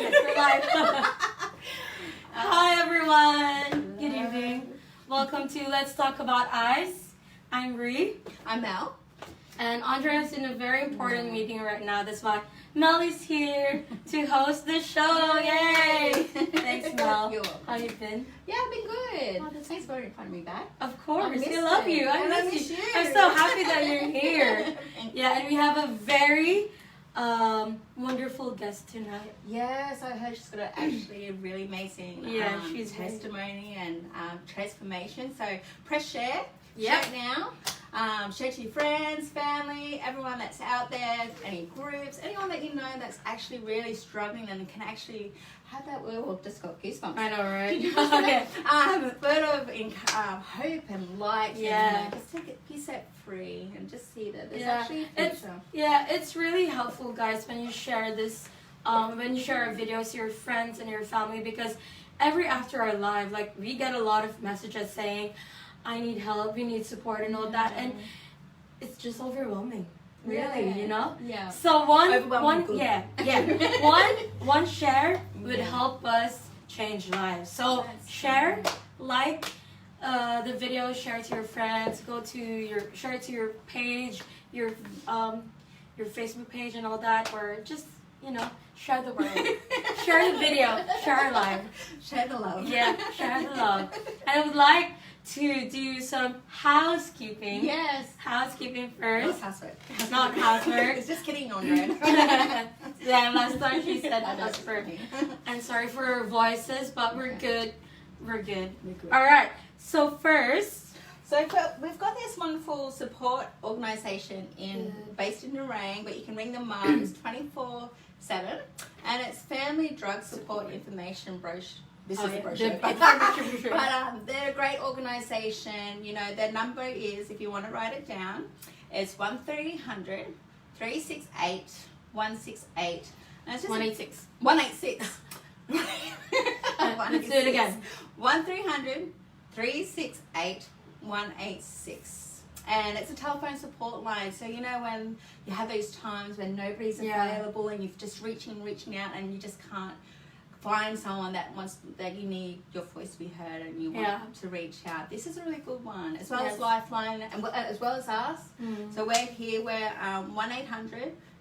Yes, we're live. Hi, everyone. Good evening. Welcome to Let's Talk About Eyes. I'm Ree. I'm Mel. And Andrea's in a very important meeting right now. That's why Mel is here to host the show. Yay! Thanks, Mel. How you been? Yeah, I've been good. Oh, thanks for inviting me back. Of course. We love you. I miss you. I'm so happy that you're here. Yeah, and we have a very wonderful guest tonight. Yes, I heard she's got actually a really amazing she's testimony and transformation. So press share. Yep. Share it now. Share to your friends, family, everyone that's out there, any groups, anyone that you know that's actually really struggling and can actually have that word. Well, just got goosebumps. I know, right? Okay. A word of hope and light. Yeah. And, just be set free and just see that there's actually a future. It's really helpful, guys, when you share this, when you share our videos to your friends and your family, because after our live, like, we get a lot of messages saying, I need help, we need support and all that, and it's just overwhelming, really, you know? Yeah. So one share would help us change lives. So share, like the video, share it to your friends, share it to your page, your Facebook page and all that, or just, share the word. Share the video, share our live. Share the love. Yeah, share the love. And I would like to do some housekeeping. Yes. Housekeeping first. Not housework. Not housework. It's just kidding on red. Yeah, last time she said housework. And sorry for our voices, but we're good. We're good. All right. So first. So we've got this wonderful support organisation based in Nerang, but you can ring them up. It's 24/7, and it's Family Drug Support Information Brochure. This is a brochure. But they're a great organisation. You know, their number is, if you want to write it down, it's 1300 368 168. And it's just 186. 186. Let's do it again. 1300 368 186. And it's a telephone support line. So you know when you have those times when nobody's available and you're just reaching out and you just can't find someone that you need your voice to be heard and you want to reach out. This is a really good one, as well as Lifeline and as well as us. So we're here. We're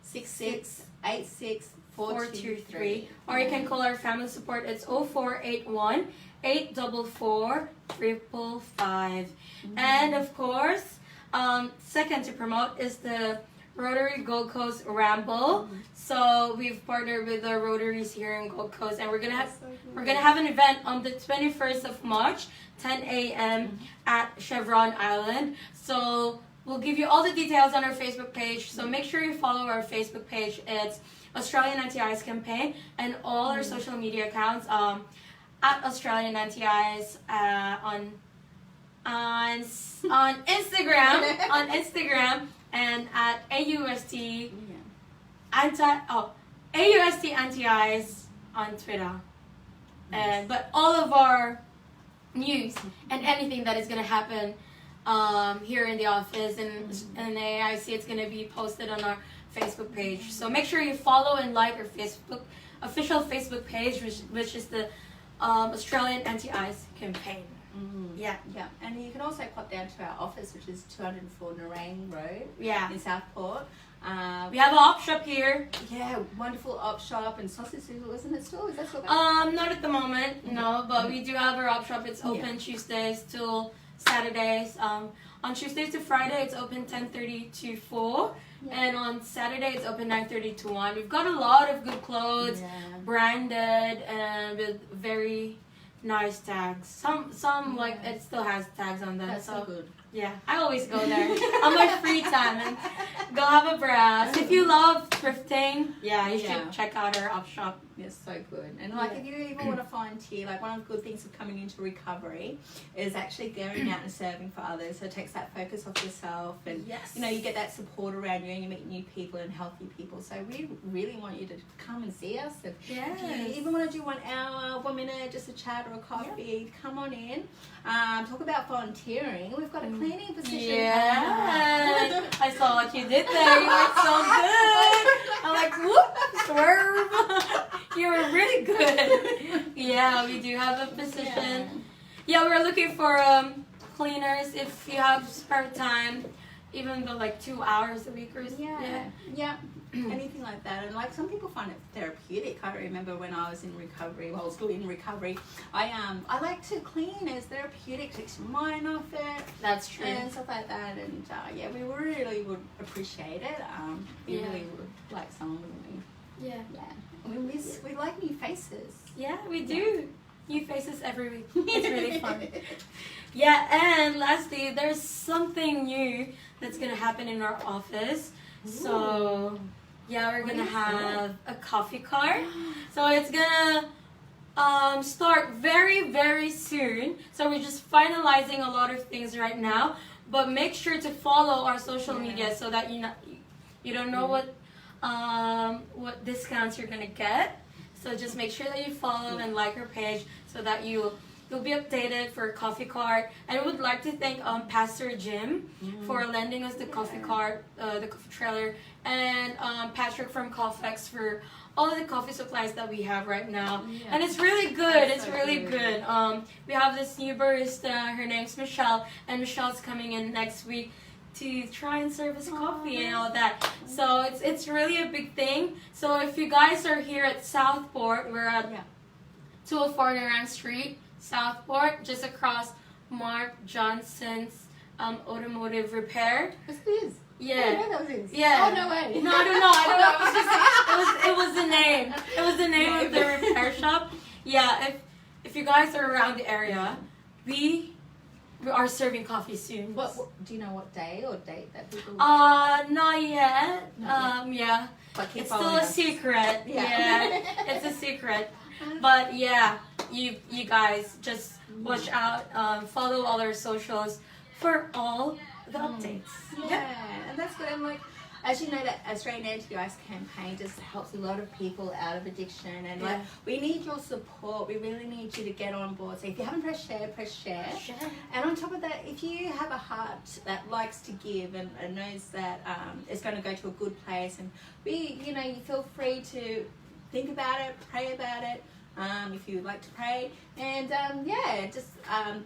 1-800-6686-423. Or you can call our family support. It's 0481 844 555. And of course, second to promote is the Rotary Gold Coast Ramble. So we've partnered with the Rotaries here in Gold Coast, and we're gonna have an event on the 21st of March, 10 a.m. at Chevron Island. So we'll give you all the details on our Facebook page. So make sure you follow our Facebook page. It's Australian Anti-Eyes Campaign, and all our social media accounts at Australian Anti-Eyes on Instagram. And at AUST Anti-Eyes on Twitter. But all of our news and anything that is going to happen here in the office and in the AIC, it's going to be posted on our Facebook page. So make sure you follow and like our official Facebook page, which is the Australian Anti-Eyes Campaign. Yeah. And you can also pop down to our office, which is 204 Nerang Road in Southport. We have an op shop here. Yeah, wonderful op shop and sausage sizzle, isn't it still? Is that still not at the moment, no, but we do have our op shop. It's open Tuesdays till Saturdays. On Tuesdays to Friday, it's open 10:30 to 4. And on Saturday, it's open 9:30 to 1. We've got a lot of good clothes, branded, and with very nice tags. Some like it still has tags on them. That's so good. Yeah, I always go there on my free time and go have a browse. If you love thrifting, you should check out our op shop. It's so good. And like if you even want to volunteer, like one of the good things of coming into recovery is actually going out and serving for others. So it takes that focus off yourself, and you get that support around you, and you meet new people and healthy people. So we really want you to come and see us. If you even want to do 1 hour, 1 minute, just a chat or a coffee, come on in. Talk about volunteering. We've got a cleaning position. Yeah. I saw what you did there. You look so good. I'm like, whoop, swerve. You we're really good. Yeah, we do have a position. Yeah, we're looking for cleaners if you have spare time, even though like 2 hours a week or yeah. Anything like that. And like some people find it therapeutic. I remember when I was in recovery, well, I was still in recovery, I like to clean as therapeutic, takes your mind off it. That's true. And stuff like that. And yeah, we really would appreciate it. We really would like someone, wouldn't we? Yeah. Yeah. We like new faces. Yeah, we do. New faces every week. It's really fun. Yeah, and lastly, there's something new that's going to happen in our office. Ooh. So, yeah, we're going to have a coffee cart. So it's going to start very, very soon. So we're just finalizing a lot of things right now. But make sure to follow our social media so that you don't know what discounts you're going to get. So just make sure that you follow and like our page so that you'll be updated for a coffee cart. And I would like to thank Pastor Jim for lending us the coffee cart, the coffee trailer, and Patrick from Coffex for all the coffee supplies that we have right now. Yeah. And it's really good. It's really good. We have this new barista. Her name's Michelle, and Michelle's coming in next week to try and serve us coffee and all that. So it's really a big thing. So if you guys are here at Southport, we're at 204 Narang Street, Southport, just across Mark Johnson's automotive repair. Yes, it is. Yeah. I know that was his. Yeah. Oh, no way. No, I don't know. It was the name. It was the name of the repair shop. Yeah, if you guys are around the area, we are serving coffee soon. What do you know what day or date that people? Not yet. Yeah. But it's still a secret. Yeah. It's a secret. But yeah, you guys just watch out. Follow all our socials for all the updates. Yeah, and that's good. And like, as you know, that Australian Anti-Ice campaign just helps a lot of people out of addiction. And like, we need your support. We really need you to get on board. So if you haven't pressed share, press share. And on top of that, if you have a heart that likes to give and knows that it's going to go to a good place, and you feel free to think about it, pray about it. If you would like to pray, and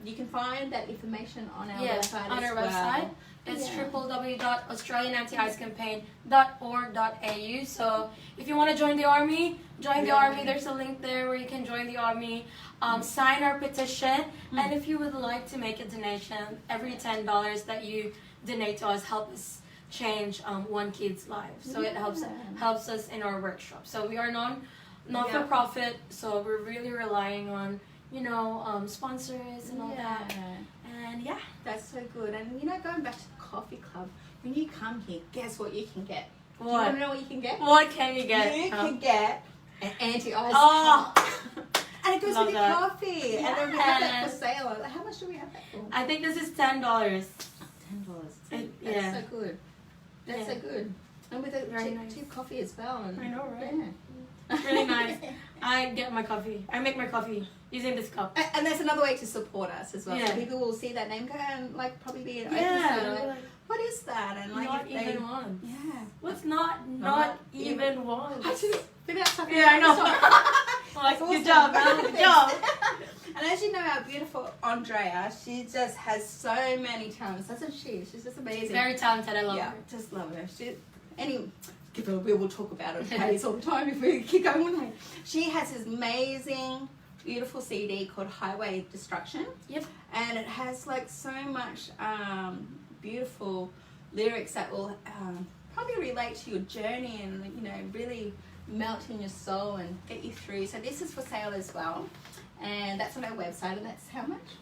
you can find that information on our website. On our website, it's www.australianantiicecampaign.org.au. So if you want to join the army, join the army. There's a link there where you can join the army. Sign our petition, and if you would like to make a donation, every $10 that you donate to us help us change one kid's life. So it helps us in our workshop. So we are not-for-profit, so we're really relying on, sponsors and all that. And that's so good. And going back to the coffee club, when you come here, guess what you can get? What? Do you want to know what you can get? What can you get? You can get an anti-ice cup. And it goes with the coffee. Yeah. And then we have that for sale. How much do we have that for? I think this is $10. $10. That's so good. That's so good. And with a cheap coffee as well. And I know, right? Yeah. It's really nice. I make my coffee using this cup. And that's another way to support us as well. So people will see that name and probably be an open what is that? And not even one. Yeah. What's not even one? Yeah, I know. Good job, man. Good job. And as you know, our beautiful Andrea, she just has so many talents. That's what she is. She's just amazing. She's very talented. I love her. Just love her. We will talk about her case all the time if we keep going, wouldn't we? She has this amazing, beautiful CD called Highway Destruction. Yep. And it has so much beautiful lyrics that will probably relate to your journey and really melt in your soul and get you through. So this is for sale as well. And that's on our website, and that's how much?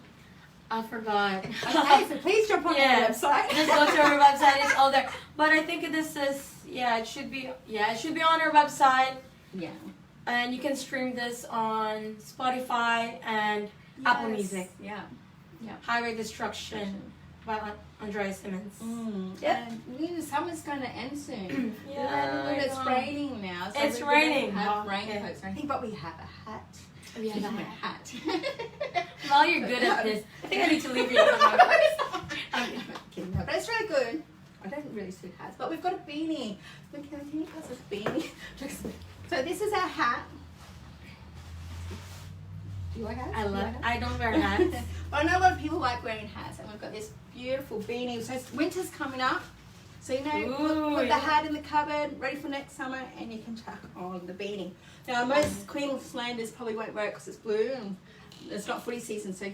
I forgot. Okay, so please jump on our website. Just go to our website, it's all there. But I think this is, it should be on our website. Yeah. And you can stream this on Spotify and Apple Music. Yeah. Highway Destruction by Andrea Simmons. And summer's going to end soon. It's raining now. So it's raining. We don't have raincoats or anything, but we have a hat. We have a hat. Well, you're good at this. I think I need to leave you. I'm kidding, but it's really good. I don't really suit hats, but we've got a beanie. Can you pass us a beanie? So this is our hat. you wear hats? I You love. wear hats? I don't wear hats. But I know a lot of people like wearing hats, and we've got this beautiful beanie. So winter's coming up, so you know, Ooh, put the yeah. hat in the cupboard, ready for next summer, and you can chuck on the beanie. Now, most Queenslanders probably won't wear it because it's blue and it's not footy season, so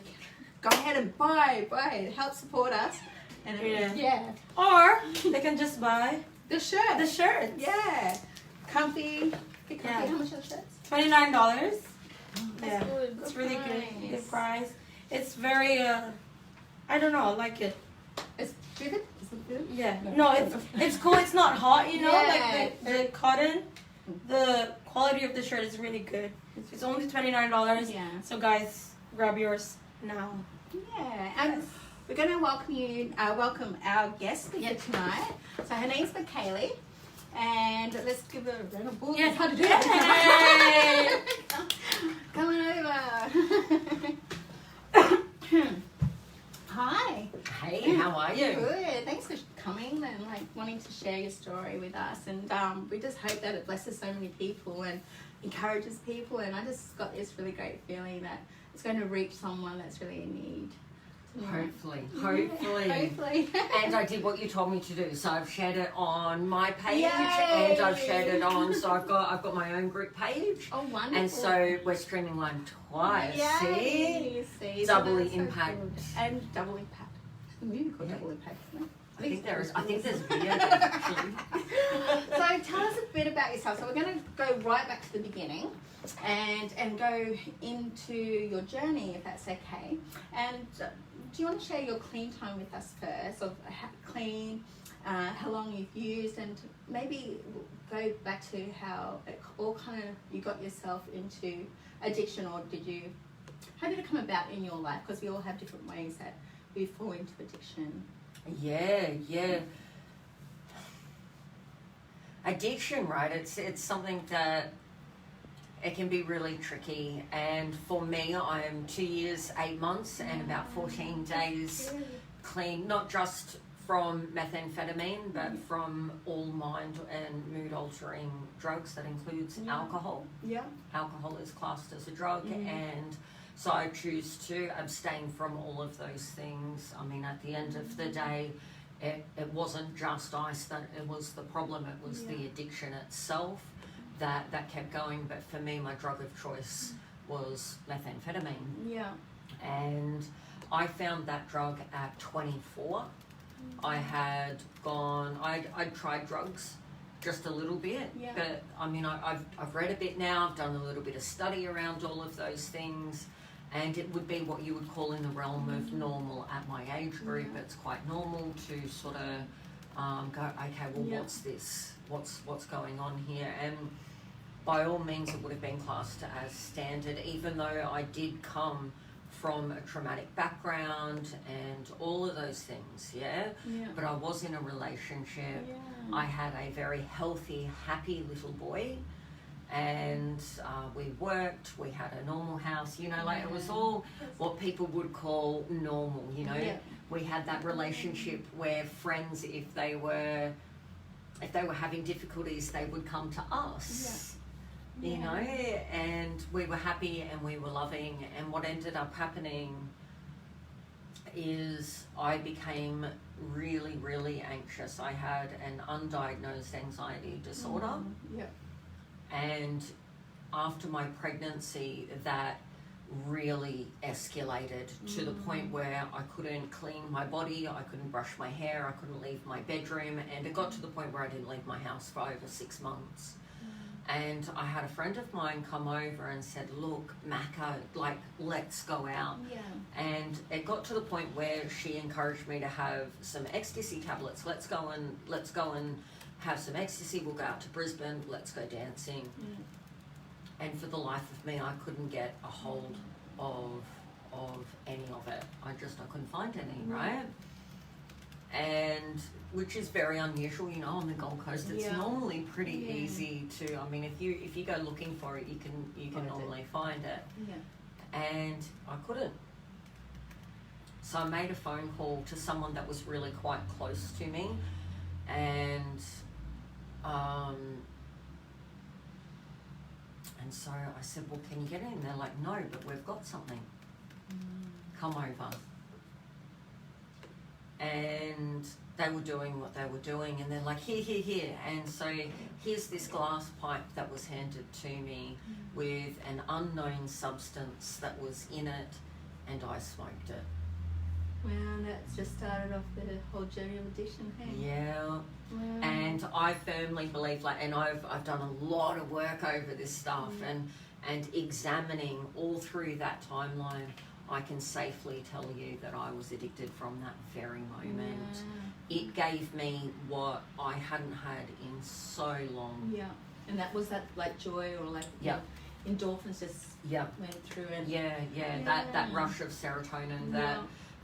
go ahead and buy it. Help support us. And Yeah. Or they can just buy the shirt. the shirts. Yeah, comfy. Be comfy. Yeah. How much are the shirts? $29. That's Yeah, good. it's really good. price. Good price. It's very. I don't know. I like it. It's vivid. Is it vivid? Yeah. No, it's cool. It's not hot. You know, Yeah. like the cotton. The quality of the shirt is really good. It's only $29. Yeah. So guys, grab yours now. Yeah, and we're going to welcome our guest speaker tonight. So her name's McKaylee, and let's give her a round of applause. Yeah. How to do Yay! it. Come on over. Hi. Hey, how are you? Good. Thanks for coming and like wanting to share your story with us. And we just hope that it blesses so many people and encourages people. And I just got this really great feeling that it's going to reach someone that's really in need. Hopefully. Hopefully. And I did what you told me to do. So I've shared it on my page, Yay! and I've shared it on. So I've got my own group page, Oh, wonderful. and so we're streaming one twice. Yay! See? Doubly That's so impact. good. And double impact. The movie called Yeah. Double Impact, isn't it? I think there's video actually. So tell us a bit about yourself. So we're going to go right back to the beginning and go into your journey, if that's okay. And do you want to share your clean time with us first, of clean, how long you've used, and maybe go back to how it all kind of you got yourself into addiction, or how did it come about in your life? Because we all have different ways that we fall into addiction. Yeah. Addiction, right? It's something that it can be really tricky. And for me, I'm 2 years, 8 months, and about 14 days clean, not just from methamphetamine, but from all mind and mood altering drugs. That includes alcohol. Yeah. Alcohol is classed as a drug, and so I choose to abstain from all of those things. I mean, at the end of the day, it wasn't just ice that it was the problem, it was the addiction itself that kept going. But for me, my drug of choice was methamphetamine. Yeah. And I found that drug at 24. I had I'd tried drugs just a little bit, but I mean, I've read a bit now, I've done a little bit of study around all of those things, and it would be what you would call in the realm of normal at my age group. It's quite normal to sort of go, okay, well, what's this? What's going on here? And by all means, it would have been classed as standard, even though I did come from a traumatic background and all of those things, but I was in a relationship. I had a very healthy, happy little boy, and we worked, we had a normal house, you know, like it was all what people would call normal, you know. We had that relationship where friends, if they were having difficulties, they would come to us. You know, and we were happy and we were loving. And what ended up happening is I became really, really anxious. I had an undiagnosed anxiety disorder. And after my pregnancy, that really escalated to the point where I couldn't clean my body, I couldn't brush my hair, I couldn't leave my bedroom, and it got to the point where I didn't leave my house for over 6 months. And I had a friend of mine come over and said, look, Macca, like, let's go out. And it got to the point where she encouraged me to have some ecstasy tablets. Let's go and have some ecstasy. We'll go out to Brisbane. Let's go dancing. And for the life of me, I couldn't get a hold of any of it. I couldn't find any, right? And which is very unusual, you know, on the Gold Coast. It's normally pretty easy to. I mean, if you go looking for it, you can normally find it. And I couldn't. So I made a phone call to someone that was really quite close to me, and And so I said, well, can you get in? And they're like, no, but we've got something. Come over. And they were doing what they were doing, and they're like, here. And so here's this glass pipe that was handed to me with an unknown substance that was in it, and I smoked it. Wow, and that's just started off the whole journey of addiction, hey? Yeah. Wow. And I firmly believe, like, and I've done a lot of work over this stuff, and examining all through that timeline, I can safely tell you that I was addicted from that very moment. Yeah. It gave me what I hadn't had in so long. Yeah. And that was that like joy or like endorphins just went through and that rush of serotonin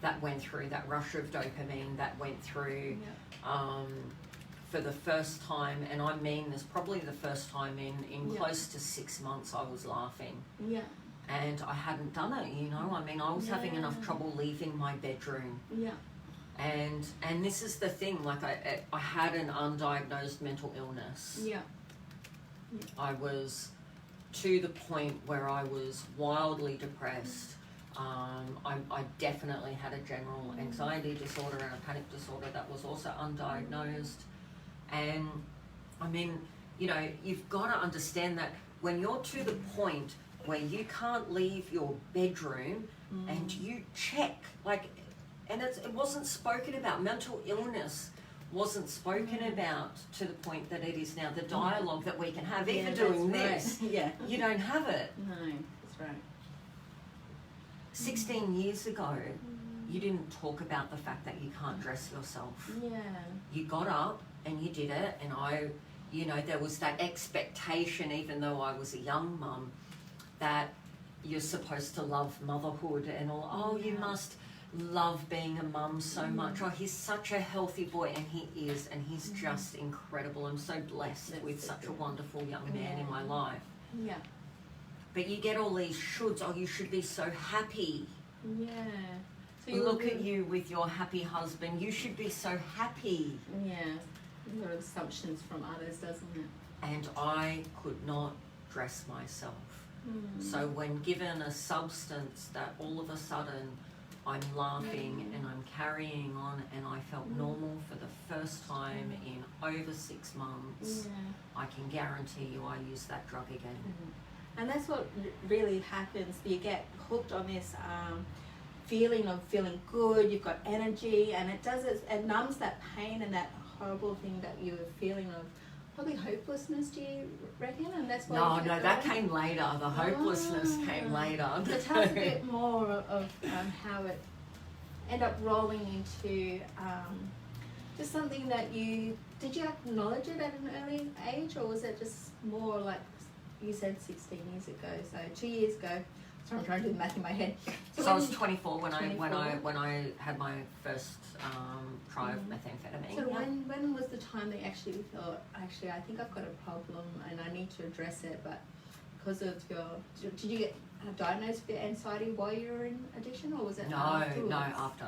that went through, that rush of dopamine that went through for the first time, and I mean this probably the first time in close to 6 months I was laughing. Yeah. And I hadn't done it, you know. I mean, I was having enough trouble leaving my bedroom. Yeah. And this is the thing, like I had an undiagnosed mental illness. Yeah. I was to the point where I was wildly depressed. I definitely had a general anxiety disorder and a panic disorder that was also undiagnosed. And I mean, you know, you've got to understand that when you're to the point where you can't leave your bedroom and you check, like, and it wasn't spoken about. Mental illness wasn't spoken about to the point that it is now. The dialogue that we can have, even doing this, you don't have it. No, that's right. 16 years ago, you didn't talk about the fact that you can't dress yourself. Yeah. You got up and you did it, and there was that expectation, even though I was a young mum, that you're supposed to love motherhood and all. Oh, you must love being a mum so much. Oh, he's such a healthy boy, and he is, and he's just incredible. I'm so blessed with such a wonderful young man in my life. Yeah. But you get all these shoulds. Oh, you should be so happy. Yeah. So you look at you with your happy husband. You should be so happy. Yeah. A lot of assumptions from others, doesn't it? And I could not dress myself. So when given a substance that all of a sudden I'm laughing and I'm carrying on, and I felt normal for the first time in over 6 months, I can guarantee you I use that drug again. And that's what really happens. You get hooked on this feeling of feeling good, you've got energy, and it numbs that pain and that horrible thing that you were feeling of probably hopelessness, do you reckon? And that's why No, that came later. The hopelessness came later. So tell us a bit more of how it ended up rolling into just something that did you acknowledge it at an early age, or was it just more like you said 16 years ago, so 2 years ago? So I'm trying to do the math in my head. So I was 24 when I had my first try of methamphetamine. So when was the time that you actually thought, actually, I think I've got a problem and I need to address it? But because of did you get diagnosed with anxiety while you were in addiction, or was it afterwards? No, after.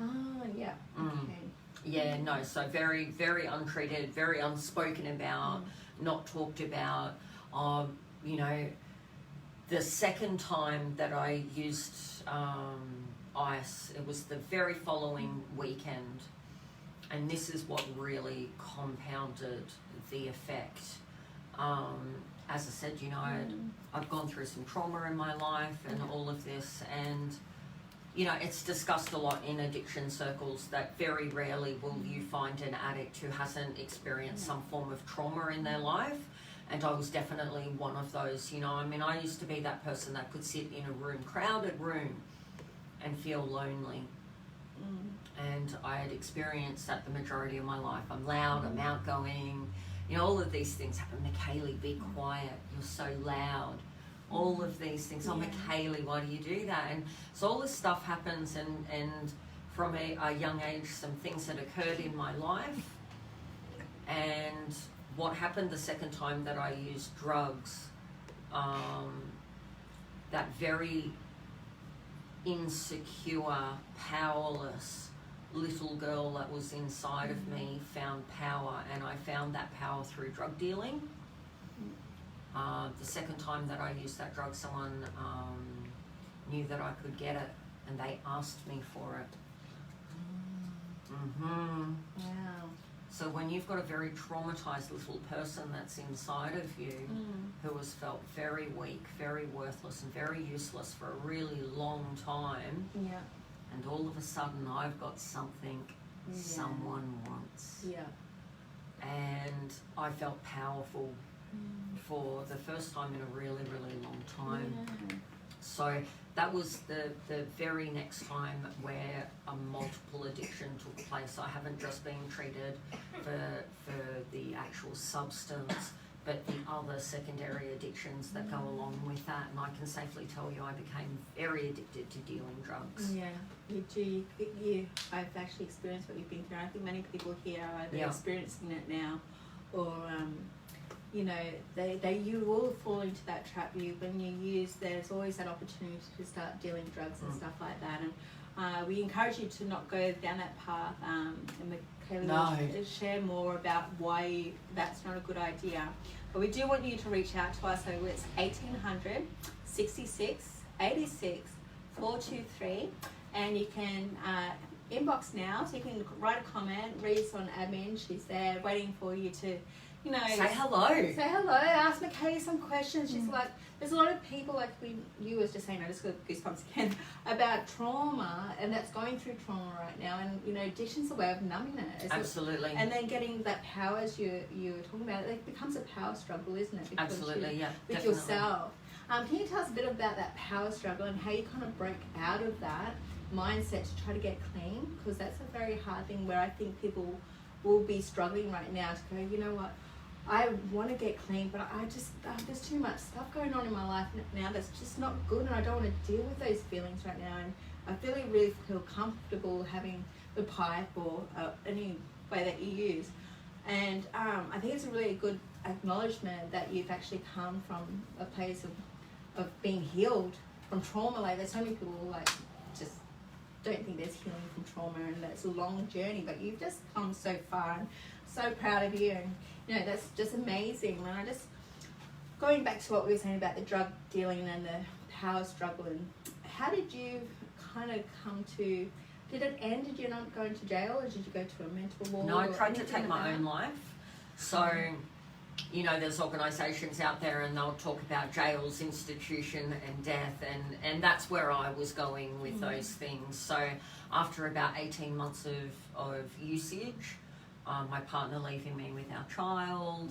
Ah, yeah. Okay. Yeah, no. So very, very untreated, very unspoken about, not talked about. The second time that I used ice, it was the very following weekend, and this is what really compounded the effect. As I said, I've gone through some trauma in my life and all of this, and it's discussed a lot in addiction circles that very rarely will you find an addict who hasn't experienced some form of trauma in their life. And I was definitely one of those, I mean, I used to be that person that could sit in a crowded room and feel lonely. And I had experienced that the majority of my life. I'm loud, I'm outgoing, all of these things happen. Michaeli, be quiet, you're so loud. All of these things. Oh, Michaeli, why do you do that? And so all this stuff happens, and from a young age, some things had occurred in my life. And what happened the second time that I used drugs, that very insecure, powerless little girl that was inside of me found power, and I found that power through drug dealing. The second time that I used that drug, someone knew that I could get it, and they asked me for it. Wow. So when you've got a very traumatized little person that's inside of you who has felt very weak, very worthless, and very useless for a really long time, Yeah. and all of a sudden I've got something someone wants. Yeah. And I felt powerful for the first time in a really, really long time. Yeah. So that was the very next time where a multiple addiction took place. I haven't just been treated for the actual substance, but the other secondary addictions that go along with that. And I can safely tell you I became very addicted to dealing drugs. Yeah, you do. I've actually experienced what you've been through. I think many people here are either experiencing it now, or you know, you will fall into that trap. When you use, there's always that opportunity to start dealing drugs and stuff like that. And we encourage you to not go down that path. And Michaela will share more about why that's not a good idea. But we do want you to reach out to us. So it's 1800 66 86 423, and you can inbox now. So you can write a comment. Ree's on admin. She's there waiting for you to, you know, say hello. Say hello. Ask Michaela some questions. She's like, there's a lot of people like you was just saying. I just got goosebumps again about trauma, and that's going through trauma right now. And you know, addiction's a way of numbing it. Absolutely. And then getting that power, as you were talking about, it becomes a power struggle, isn't it? Because Absolutely, yeah. With definitely. yourself. Can you tell us a bit about that power struggle and how you kind of broke out of that mindset to try to get clean? Because that's a very hard thing where I think people will be struggling right now to go, you know what, I want to get clean, but there's too much stuff going on in my life now that's just not good, and I don't want to deal with those feelings right now. And I really feel comfortable having the pipe or any way that you use. And I think it's a really good acknowledgement that you've actually come from a place of being healed from trauma. Like, there's so many people like just don't think there's healing from trauma, and that's a long journey, but you've just come so far, and so proud of you. And you know, that's just amazing. And I just, going back to what we were saying about the drug dealing and the power struggle, and how did you kind of come to, did it end? Did you not go into jail, or did you go to a mental ward? No, I tried to take my own life. So, you know, there's organisations out there and they'll talk about jails, institution and death, and that's where I was going with those things. So after about 18 months of usage, my partner leaving me with our child,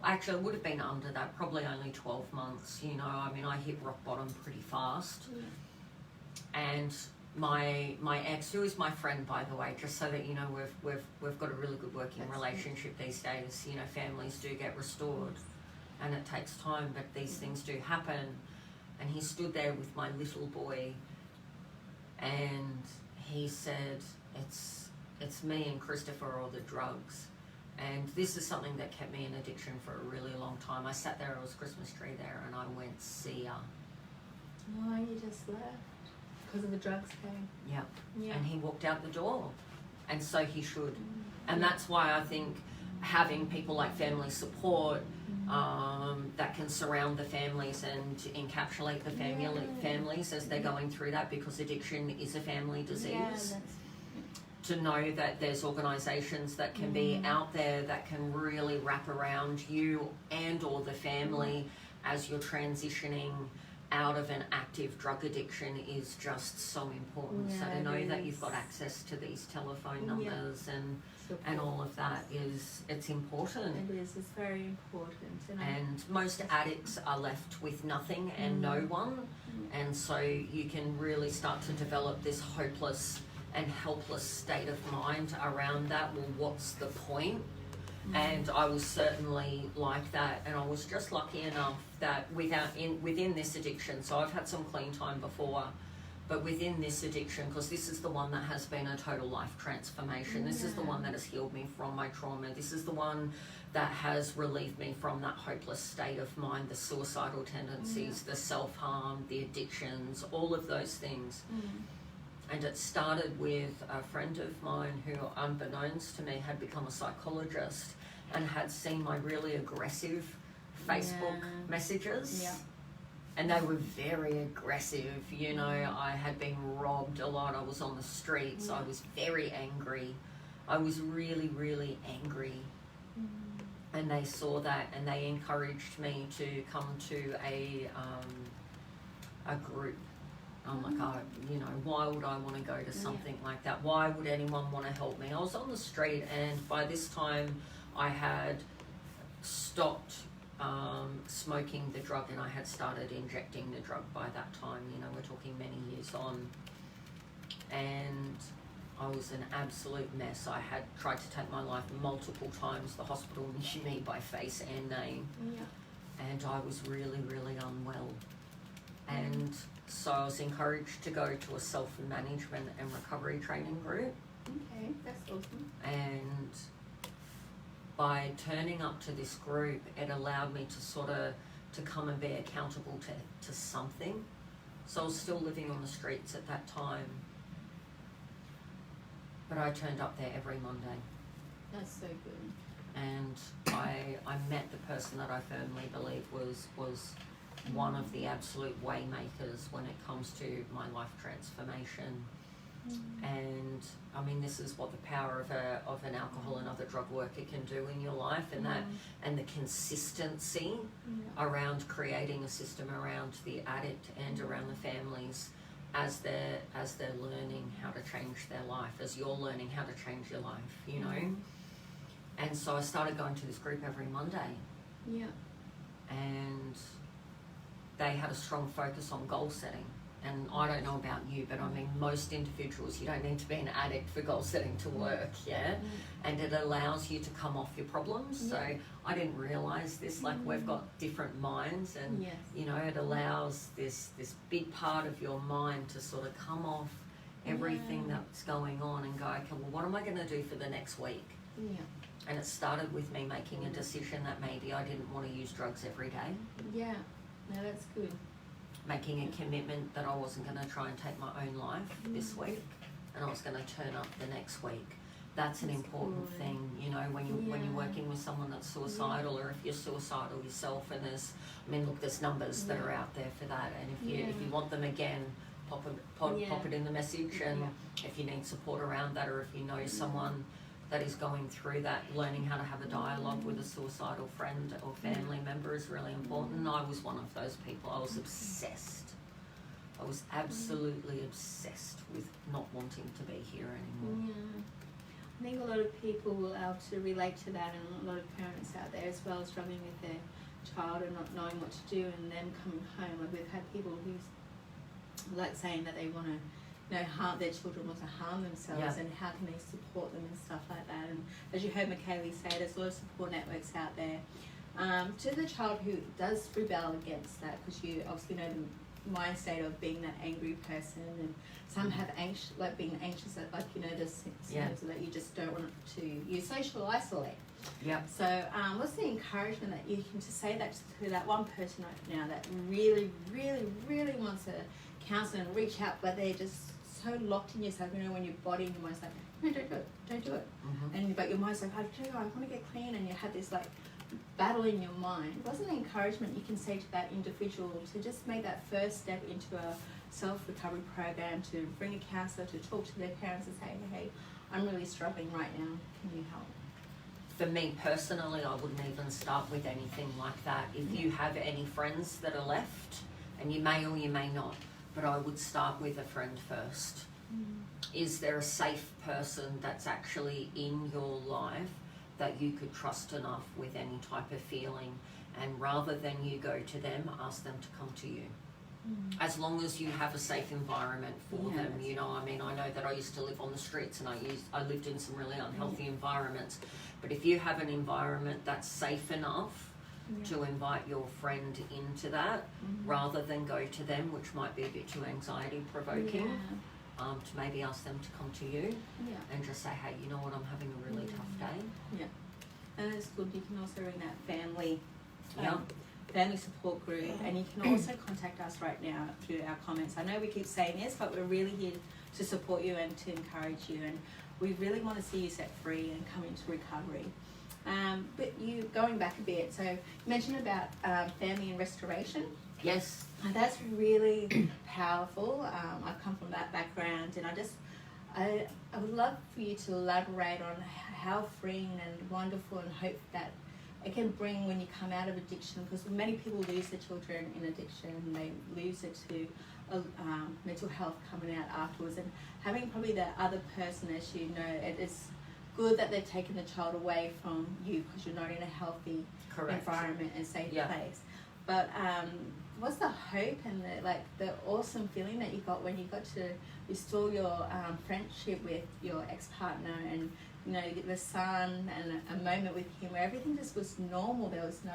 actually it would have been under that, probably only 12 months, you know, I mean, I hit rock bottom pretty fast. And my ex, who is my friend, by the way, just so that you know, we've got a really good working relationship these days. You know, families do get restored, and it takes time, but these things do happen. And he stood there with my little boy, and he said, "It's me and Christopher or the drugs." And this is something that kept me in addiction for a really long time. I sat there, it was Christmas tree there, and I went, "See ya." Oh, you just left. Because of the drugs came. Yeah. And he walked out the door, and so he should. And that's why I think having people like family support that can surround the families and encapsulate the families as they're going through that, because addiction is a family disease. To know that there's organisations that can be out there that can really wrap around you and or the family as you're transitioning out of an active drug addiction is just so important. So to know that you've got access to these telephone numbers and all of that it's important. It is, it's very important. And most addicts are left with nothing and no one, and so you can really start to develop this hopeless and helpless state of mind around that. Well, what's the point? And I was certainly like that, and I was just lucky enough that within this addiction, so I've had some clean time before, but within this addiction, because this is the one that has been a total life transformation, this is the one that has healed me from my trauma, this is the one that has relieved me from that hopeless state of mind, the suicidal tendencies, the self-harm, the addictions, all of those things. And it started with a friend of mine who, unbeknownst to me, had become a psychologist and had seen my really aggressive Facebook messages. Yeah. And they were very aggressive, you know. I had been robbed a lot. I was on the streets. I was very angry. I was really, really angry. And they saw that, and they encouraged me to come to a group. I'm like, oh, you know, why would I want to go to something like that? Why would anyone want to help me? I was on the street, and by this time I had stopped smoking the drug, and I had started injecting the drug by that time. You know, we're talking many years on. And I was an absolute mess. I had tried to take my life multiple times. The hospital knew me by face and name. And I was really, really unwell. And so I was encouraged to go to a self-management and recovery training group. Okay, that's awesome. And by turning up to this group, it allowed me to sort of to come and be accountable to something. So I was still living on the streets at that time. But I turned up there every Monday. That's so good. And I met the person that I firmly believe was one of the absolute way makers when it comes to my life transformation. And I mean, this is what the power of an alcohol and other drug worker can do in your life, and that and the consistency around creating a system around the addict and around the families as they're learning how to change their life, as you're learning how to change your life, you know. And so I started going to this group every Monday. And they had a strong focus on goal setting. And I don't know about you, but I mean, most individuals, you don't need to be an addict for goal setting to work, and it allows you to come off your problems. So I didn't realize this, like we've got different minds, and you know, it allows this big part of your mind to sort of come off everything that's going on and go, okay, well, what am I going to do for the next week? And it started with me making a decision that maybe I didn't want to use drugs every day. No, that's good. Making a commitment that I wasn't going to try and take my own life this week, and I was going to turn up the next week. That's an important thing, you know, when you're working with someone that's suicidal, or if you're suicidal yourself. And there's numbers that are out there for that. And if you want them again, pop it in the message. And if you need support around that, or if you know someone that is going through that, learning how to have a dialogue with a suicidal friend or family member is really important. And I was one of those people. I was obsessed. I was absolutely obsessed with not wanting to be here anymore. I think a lot of people will be able to relate to that, and a lot of parents out there as well struggling with their child and not knowing what to do, and them coming home. Like, we've had people who's like saying that they want to, you know, their children want to harm themselves, and how can they support them and stuff like that. And as you heard Michaeli say, there's a lot of support networks out there. To the child who does rebel against that, because you obviously know the mind state of being that angry person, and some have being anxious, like, you know, the symptoms that you just don't want to, you social isolate. So what's the encouragement that you can just say that to that one person right now that really, really, really wants a counselor and reach out, but they're just so locked in yourself, you know, when your body and your mind's like, no, don't do it. And but your mind's like, I want to get clean, and you have this like battle in your mind. What's an encouragement you can say to that individual to just make that first step into a self-recovery program, to bring a counsellor, to talk to their parents and say, hey, I'm really struggling right now, can you help? For me personally, I wouldn't even start with anything like that. If you have any friends that are left, and you may or you may not, but I would start with a friend first. Is there a safe person that's actually in your life that you could trust enough with any type of feeling? And rather than you go to them, ask them to come to you. As long as you have a safe environment for them, you know. I mean, I know that I used to live on the streets, and I lived in some really unhealthy environments. But if you have an environment that's safe enough to invite your friend into that, rather than go to them, which might be a bit too anxiety provoking, to maybe ask them to come to you and just say, hey, you know what, I'm having a really tough day. And it's good. You can also ring that family family support group, and you can also contact us right now through our comments. I know we keep saying this, but we're really here to support you and to encourage you, and we really want to see you set free and come into recovery. But you going back a bit, so you mentioned about family and restoration. Yes. That's really powerful. I come from that background, and I would love for you to elaborate on how freeing and wonderful and hope that it can bring when you come out of addiction, because many people lose their children in addiction, and they lose it to mental health coming out afterwards, and having probably the other person, as you know, it is good that they've taken the child away from you because you're not in a healthy environment and safe place. But what's the hope and the awesome feeling that you got when you got to restore your friendship with your ex-partner, and you know, the son, and a moment with him where everything just was normal? There was no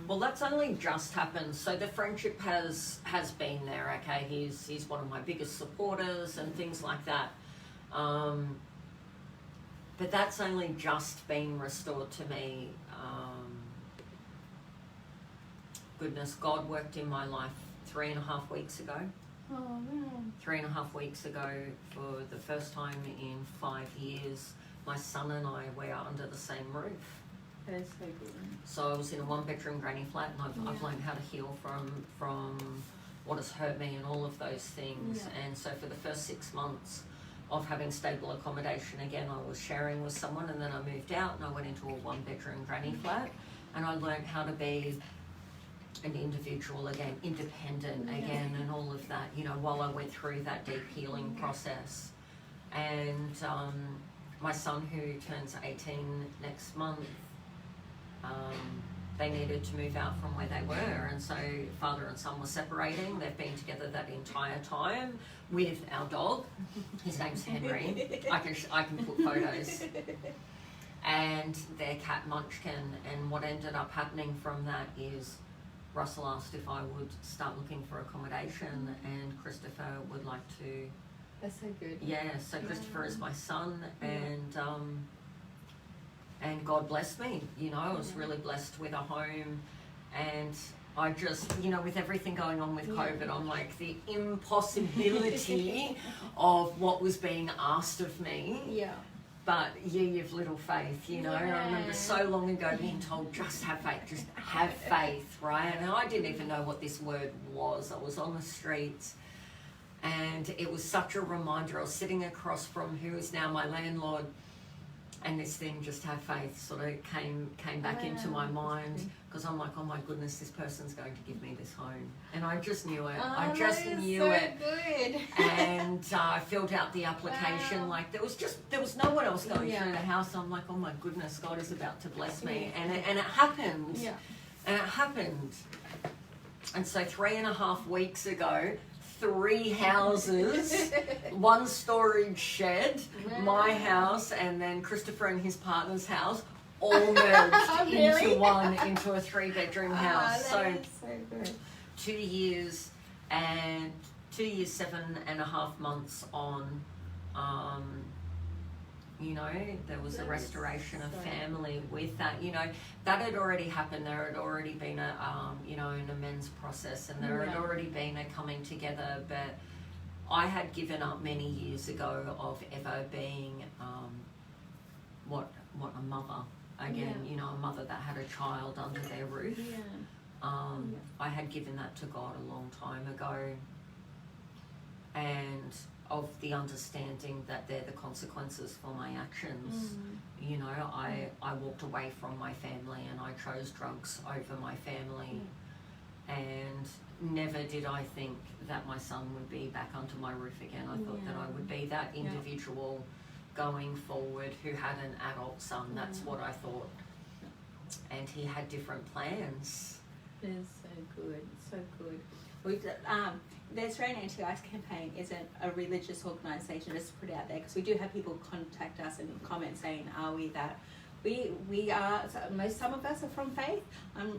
well, that's only just happened. So the friendship has been there. Okay, he's one of my biggest supporters and things like that. But that's only just been restored to me. Goodness, God worked in my life 3.5 weeks ago. Oh, man. 3.5 weeks ago, for the first time in 5 years, my son and I were under the same roof. That is so good. So I was in a 1-bedroom granny flat, and I've learned how to heal from what has hurt me and all of those things. Yeah. And so for the first 6 months of having stable accommodation again, I was sharing with someone, and then I moved out and I went into a 1-bedroom granny flat, and I learned how to be an individual again, independent again, and all of that, you know, while I went through that deep healing process. And my son, who turns 18 next month, they needed to move out from where they were, and so father and son were separating. They've been together that entire time with our dog. His name's Henry. I can put photos. And their cat Munchkin. And what ended up happening from that is Russell asked if I would start looking for accommodation, and Christopher would like to. That's so good. Yeah, so Christopher is my son, and God blessed me. You know, I was really blessed with a home, and I just, you know, with everything going on with COVID, I'm like, the impossibility of what was being asked of me. Yeah. But you've little faith, you know. I remember so long ago being told, just have faith, right? And I didn't even know what this word was. I was on the streets, and it was such a reminder. I was sitting across from who is now my landlord, and this thing, just have faith, sort of came back into my mind, because I'm like, oh my goodness, this person's going to give me this home. And I just knew it. I just knew it. Good. And I filled out the application. Like there was no one else going through the house. I'm like, oh my goodness, God is about to bless me. And it happened. Yeah. And it happened. And so 3.5 weeks ago, 3 houses, 1 storage shed, my house, and then Christopher and his partner's house, all merged into a 3-bedroom house. So good. 2 years and 7.5 months on. You know, there was a restoration of family with that. You know, that had already happened. There had already been a, you know, an amends process, and there had already been a coming together. But I had given up many years ago of ever being what a mother. Again, you know, a mother that had a child under their roof. I had given that to God a long time ago, and of the understanding that they're the consequences for my actions. You know, I walked away from my family, and I chose drugs over my family, and never did I think that my son would be back under my roof again. I thought that I would be that individual going forward who had an adult son. That's what I thought. And he had different plans. It is so good, so good. The Australian Anti-Ice Campaign isn't a religious organisation, just to put it out there, because we do have people contact us and comment saying, are we that? We are, some of us are from faith.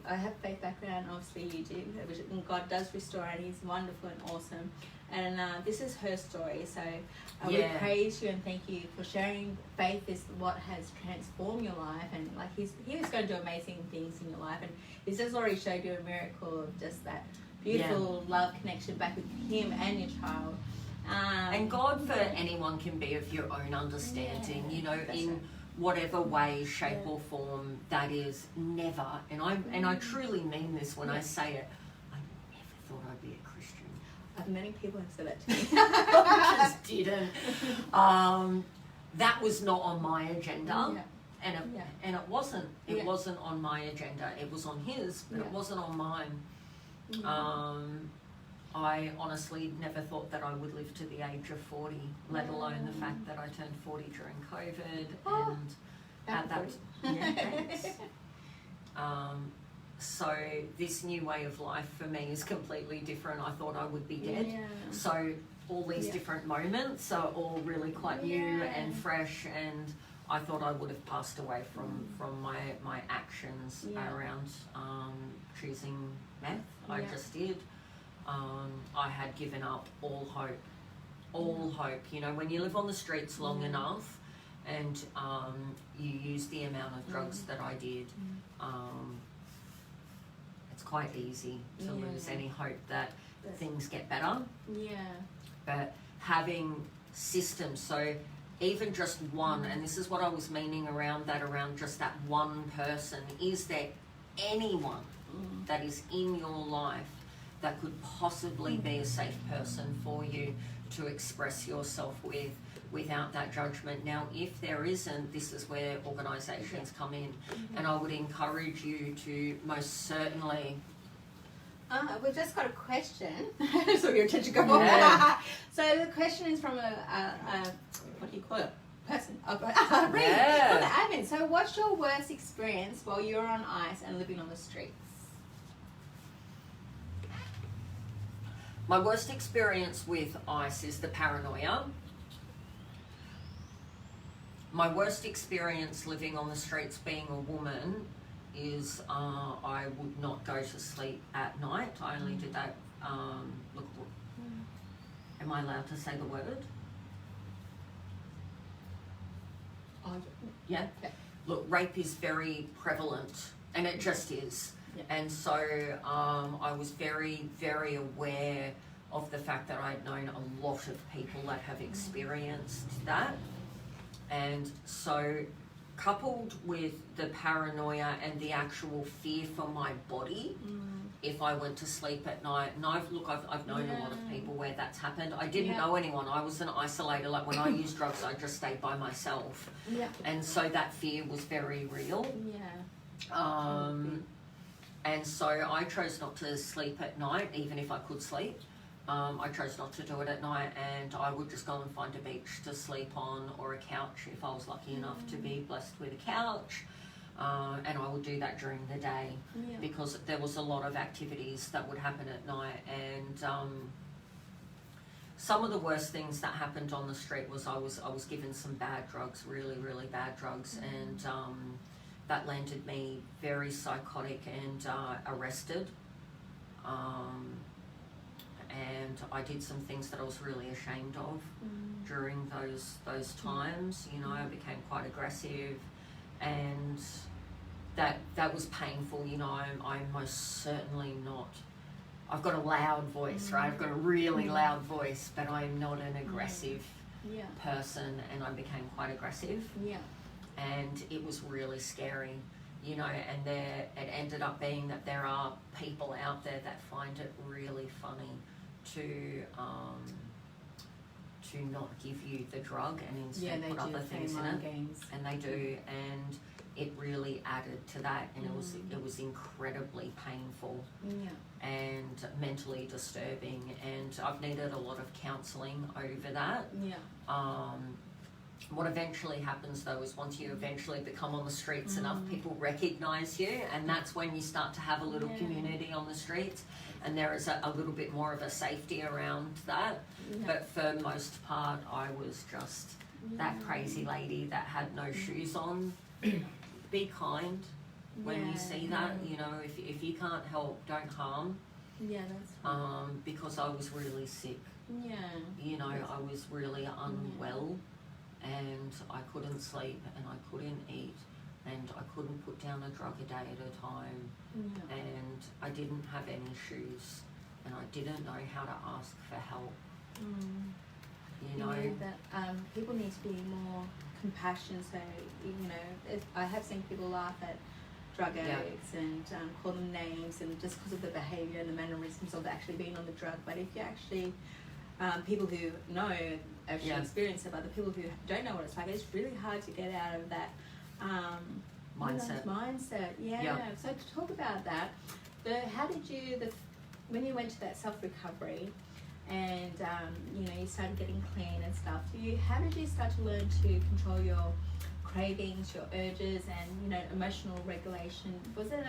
I have faith background, obviously you do, and God does restore, and He's wonderful and awesome. And this is her story, so we praise you and thank you for sharing. Faith is what has transformed your life, and like He was going to do amazing things in your life, and He's just already showed you a miracle of just that beautiful love connection back with Him and your child. And God for anyone can be of your own understanding. You know, in whatever way, shape or form that is, never, and I truly mean this when I say it, I never thought I'd be a Christian. Many people have said that to me. I just didn't. That was not on my agenda. And it wasn't. It wasn't on my agenda. It was on his, but it wasn't on mine. I honestly never thought that I would live to the age of 40, let alone the fact that I turned 40 during COVID and at that. Thanks. So this new way of life for me is completely different. I thought I would be dead. So all these different moments are all really quite new and fresh, and I thought I would have passed away from my actions around choosing meth. I just did. I had given up all hope. You know, when you live on the streets long enough and you use the amount of drugs that I did, it's quite easy to lose any hope that things get better. But having systems, so even just one, and this is what I was meaning around just that one person, is there anyone that is in your life that could possibly be a safe person for you to express yourself with without that judgment? Now, if there isn't, this is where organisations come in, and I would encourage you to most certainly. We've just got a question. So your attention go So the question is from a what do you call it? Person. From the admin. So what's your worst experience while you're on ice and living on the streets? My worst experience with ice is the paranoia. My worst experience living on the streets being a woman is I would not go to sleep at night. I only did that, look, am I allowed to say the word? Yeah? Look, rape is very prevalent, and it just is. And so I was very, very aware of the fact that I'd known a lot of people that have experienced that. And so coupled with the paranoia and the actual fear for my body, if I went to sleep at night, and I've known a lot of people where that's happened. I didn't know anyone. I was an isolator. Like when I used drugs, I just stayed by myself. And so that fear was very real. And so I chose not to sleep at night, even if I could sleep. I chose not to do it at night, and I would just go and find a beach to sleep on, or a couch if I was lucky enough to be blessed with a couch. And I would do that during the day because there was a lot of activities that would happen at night. And some of the worst things that happened on the street was I was given some bad drugs, really, really bad drugs, and that landed me very psychotic and arrested. And I did some things that I was really ashamed of during those times. You know, I became quite aggressive, and that was painful. You know, I'm most certainly not. I've got a loud voice, right? I've got a really loud voice, but I'm not an aggressive person, and I became quite aggressive. And it was really scary, you know, and it ended up being that there are people out there that find it really funny to not give you the drug and instead put other things in it. And they do, and it really added to that, and it was incredibly painful and mentally disturbing, and I've needed a lot of counselling over that. What eventually happens though is once you eventually become on the streets enough, people recognise you, and that's when you start to have a little community on the streets, and there is a little bit more of a safety around that. But for most part, I was just that crazy lady that had no shoes on. Be kind when you see that, you know, if you can't help, don't harm. Because I was really sick. You know, I was really unwell. And I couldn't sleep, and I couldn't eat, and I couldn't put down a drug a day at a time, and I didn't have any shoes, and I didn't know how to ask for help. You know that people need to be more compassion. So, you know, I have seen people laugh at drug addicts and call them names, and just because of the behaviour and the mannerisms of actually being on the drug. But if you actually, people who know, actually experience it, but the people who don't know what it's like, it's really hard to get out of that mindset. Yeah. So to talk about that, how did you, when you went to that self-recovery and you know, you started getting clean and stuff, how did you start to learn to control your cravings, your urges, and, you know, emotional regulation? Was it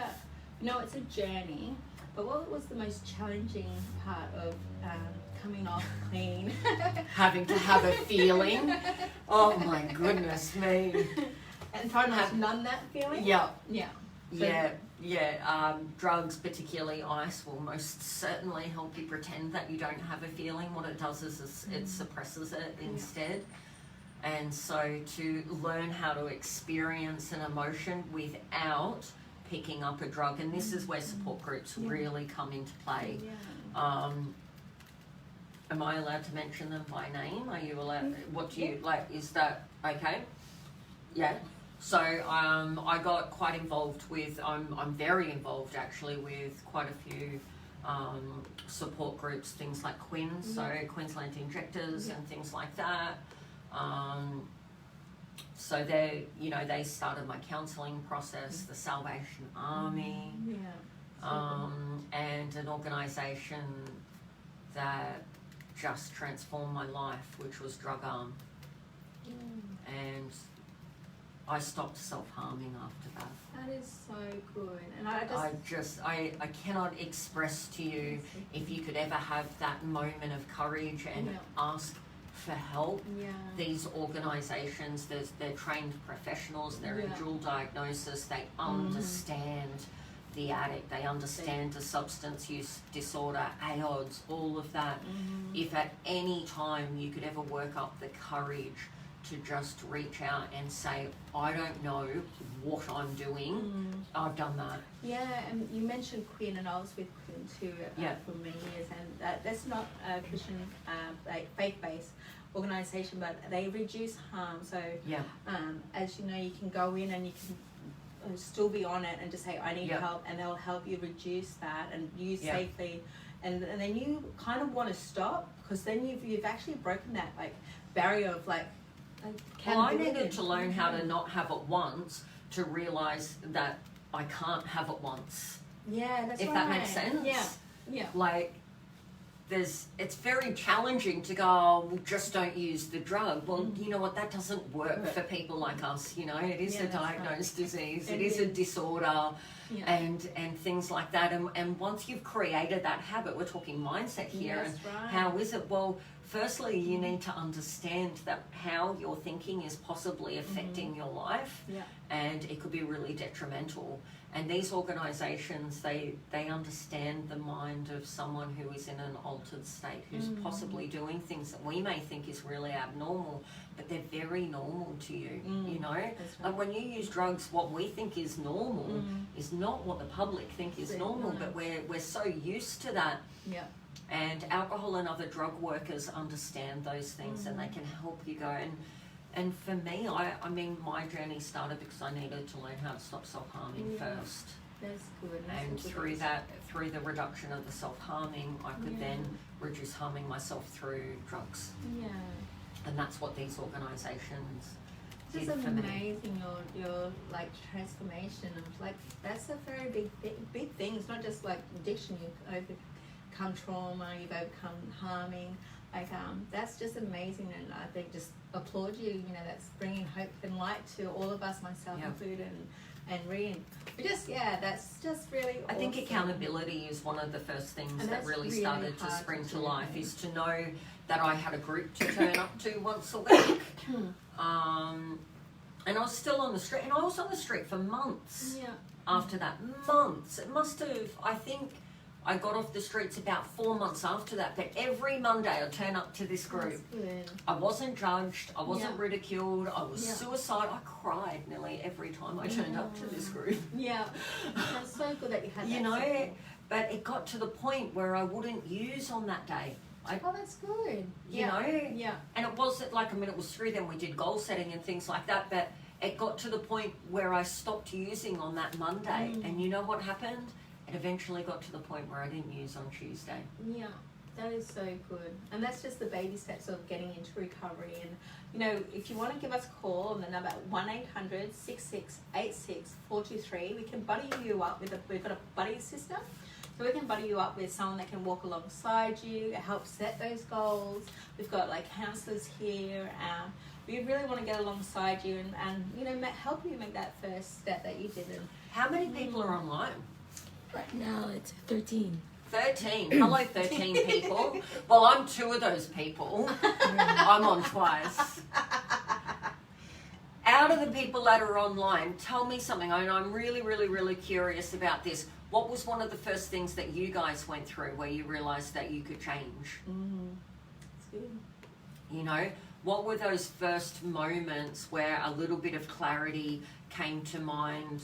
it's a journey, but what was the most challenging part of coming off clean? Having to have a feeling. Oh my goodness me. And trying to numb that feeling? Yeah. So, drugs, particularly ice, will most certainly help you pretend that you don't have a feeling. What it does is it suppresses it instead. And so to learn how to experience an emotion without picking up a drug, and this is where support groups really come into play. Am I allowed to mention them by name? Are you allowed? What do you like? Is that okay? Yeah. So I got quite involved with. I'm very involved actually with quite a few support groups, things like Quins, so Queensland Injectors and things like that. So they started my counselling process, the Salvation Army, and an organisation that just transformed my life, which was Drug Arm. And I stopped self-harming after that. That is so good. And I cannot express to you, if you could ever have that moment of courage and ask for help. These organisations, they're trained professionals, they're in dual diagnosis, they understand the addict, they understand the substance use disorder, AODS, all of that. If at any time you could ever work up the courage to just reach out and say, I don't know what I'm doing, I've done that. Yeah, and you mentioned Quinn, and I was with Quinn too for many years, and that's not a Christian faith-based organisation, but they reduce harm. So as you know, you can go in and you can still be on it and just say, I need help, and they'll help you reduce that and use safely, and then you kind of want to stop, because then you've actually broken that barrier of well, I needed to learn how to not have it once to realise that I can't have it once. Yeah, that's if right. that makes sense. Yeah. It's very challenging to go, oh, well, just don't use the drug. Well, you know what, that doesn't work for people like us, you know. It is a diagnosed disease, it is a disorder, and things like that. And once you've created that habit, we're talking mindset here, how is it? Well, firstly, you need to understand that how your thinking is possibly affecting your life, and it could be really detrimental. And these organisations, they understand the mind of someone who is in an altered state, who's possibly doing things that we may think is really abnormal, but they're very normal to you, you know? Like when you use drugs, what we think is normal is not what the public think is normal, but we're so used to that. And alcohol and other drug workers understand those things, and they can help you go. And for me, I mean, my journey started because I needed to learn how to stop self-harming first. That's good. And through the reduction of the self-harming, I could then reduce harming myself through drugs. And that's what these organisations did for me. It's amazing, your transformation of that's a very big thing. It's not just addiction. You've overcome trauma. You've overcome harming. That's just amazing, and I think just applaud you. You know, that's bringing hope and light to all of us, myself included, and Reen. That's just really awesome. I think accountability is one of the first things that really started to spring to life, is to know that I had a group to turn up to once a week. And I was still on the street, and I was on the street for months after that. Months. It must have, I think, I got off the streets about 4 months after that, but every Monday I'd turn up to this group. I wasn't judged, I wasn't ridiculed, I was suicide. I cried nearly every time I turned up to this group. That's so good that you had that. You know, but it got to the point where I wouldn't use on that day. Oh, that's good. You know? Yeah. And it wasn't like, it was through them we did goal setting and things like that, but it got to the point where I stopped using on that Monday. And you know what happened? It eventually got to the point where I didn't use on Tuesday. Yeah, that is so good. And that's just the baby steps of getting into recovery. And, you know, if you want to give us a call on the number 1-800-6686-423, we can buddy you up we've got a buddy system. So we can buddy you up with someone that can walk alongside you, help set those goals. We've got like counsellors here. We really want to get alongside you and you know, help you make that first step that you didn't. How many people are online? Right now it's 13. 13. Hello, 13 people. Well, I'm 2 of those people. I'm on twice. Out of the people that are online, tell me something. I'm really, really, really curious about this. What was one of the first things that you guys went through where you realised that you could change? That's good. You know, what were those first moments where a little bit of clarity came to mind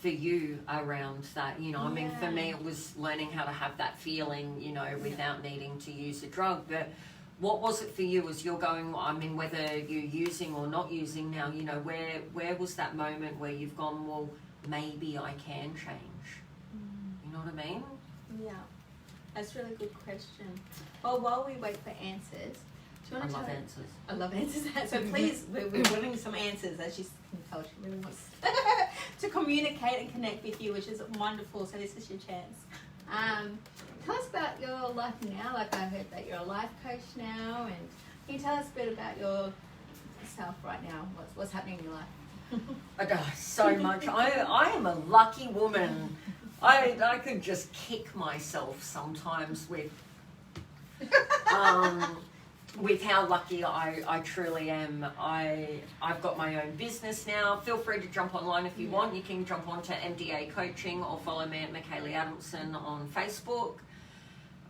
for you around that? You know, for me it was learning how to have that feeling, you know, without needing to use a drug. But what was it for you as you're going, whether you're using or not using now, you know, where was that moment where you've gone, well, maybe I can change? You know what I mean? Yeah, that's a really good question. Well, while we wait for answers, do you want to answers. I love answers. So please, we're wanting some answers, as you can tell, she really wants to communicate and connect with you, which is wonderful. So this is your chance. Tell us about your life now. Like, I heard that you're a life coach now, and can you tell us a bit about yourself right now? What's happening in your life? So much. I am a lucky woman. I could just kick myself sometimes with how lucky I truly am. I've got my own business now. Feel free to jump online if you want. You can jump on to MDA Coaching or follow me at Michaela Adamson on Facebook.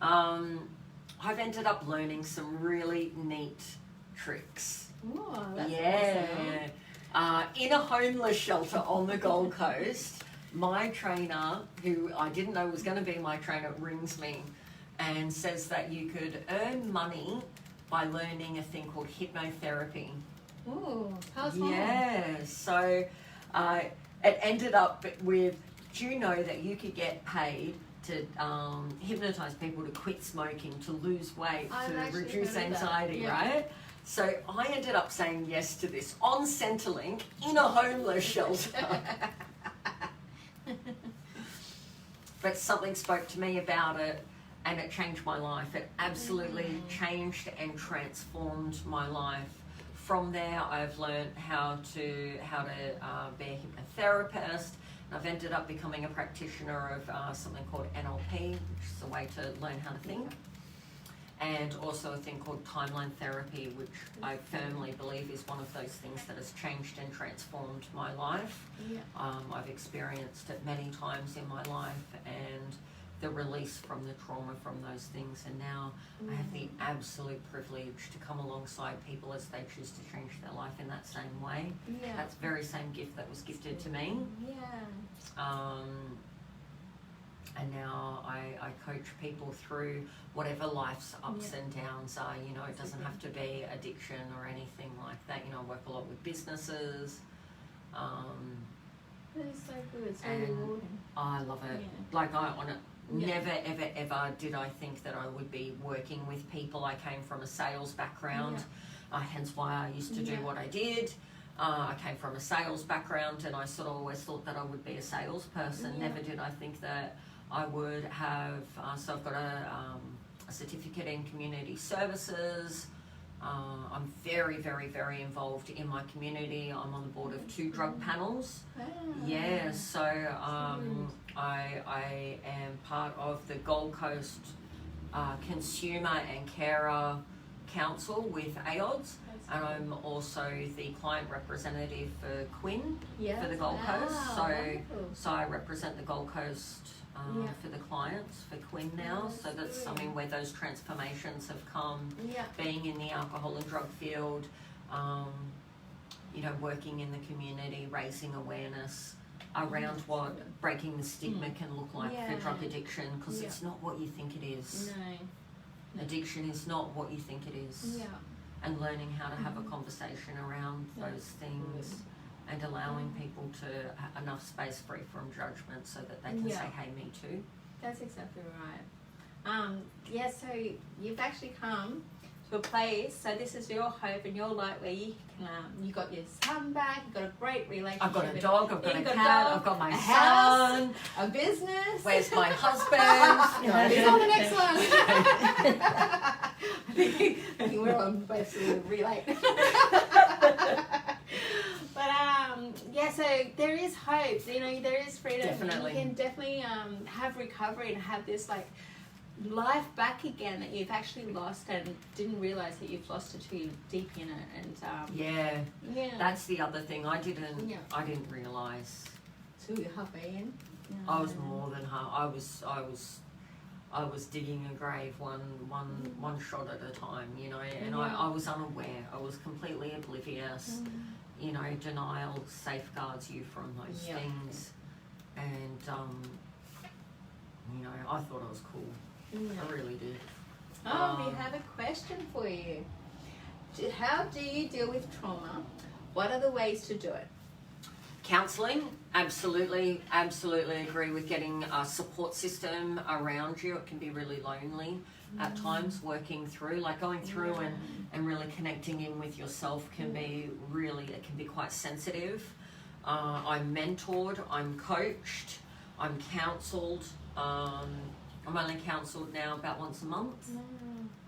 I've ended up learning some really neat tricks. Oh, that's awesome. In a homeless shelter on the Gold Coast, my trainer, who I didn't know was going to be my trainer, rings me and says that you could earn money by learning a thing called hypnotherapy. Oh, tell us more. Yeah, so it ended up with, do you know that you could get paid to hypnotize people to quit smoking, to lose weight, to reduce anxiety, right? So I ended up saying yes to this on Centrelink in a homeless shelter. But something spoke to me about it, and it changed my life. It absolutely changed and transformed my life. From there, I've learned how to be a hypnotherapist. And I've ended up becoming a practitioner of something called NLP, which is a way to learn how to think. And also a thing called timeline therapy, which I firmly believe is one of those things that has changed and transformed my life. Yeah. I've experienced it many times in my life, and the release from the trauma from those things, and now I have the absolute privilege to come alongside people as they choose to change their life in that same way. Yeah. That's the very same gift that was gifted to me. Yeah. And now I coach people through whatever life's ups and downs are. You know, it doesn't have to be addiction or anything like that. You know, I work a lot with businesses. That is so good. So rewarding. I love it. Yeah. Like, never, ever, ever did I think that I would be working with people. I came from a sales background, hence why I used to do what I did. I came from a sales background, and I sort of always thought that I would be a salesperson. Never did I think that I would have, so I've got a certificate in community services. I'm very, very, very involved in my community. I'm on the board of 2 drug panels. Yeah, so I am part of the Gold Coast Consumer and Carer Council with AODS, and I'm also the client representative for Quinn for the Gold Coast. So I represent the Gold Coast for the clients for Quinn now. So that's something where those transformations have come. Being in the alcohol and drug field, you know, working in the community, raising awareness around what breaking the stigma can look like for drug addiction, because it's not what you think it is. No. Addiction is not what you think it is. Yeah. And learning how to have a conversation around those things and allowing people to enough space free from judgment so that they can say, hey, me too. That's exactly right. So you've actually come to a place, so this is your hope and your light where you can, you got your son back, you've got a great relationship. I've got a dog, I've got a cat, dog, I've got my a son. house, a business. Where's my husband? He's on the next one. I think we're on basically relate. But so there is hope, there is freedom. Definitely. And you can definitely have recovery and have this like life back again that you've actually lost and didn't realize that you've lost it too deep in it. And that's the other thing. I didn't realize. So you're halfway in. I was more than half. I was digging a grave one shot at a time, and I was unaware. I was completely oblivious. Denial safeguards you from those things, and I thought I was cool. I really did. We have a question for you. How do you deal with trauma? What are the ways to do it? Counselling, absolutely agree with getting a support system around you. It can be really lonely at times, working through, like going through and really connecting in with yourself can be quite sensitive. I'm mentored, I'm coached, I'm counselled. I'm only counselled now about once a month.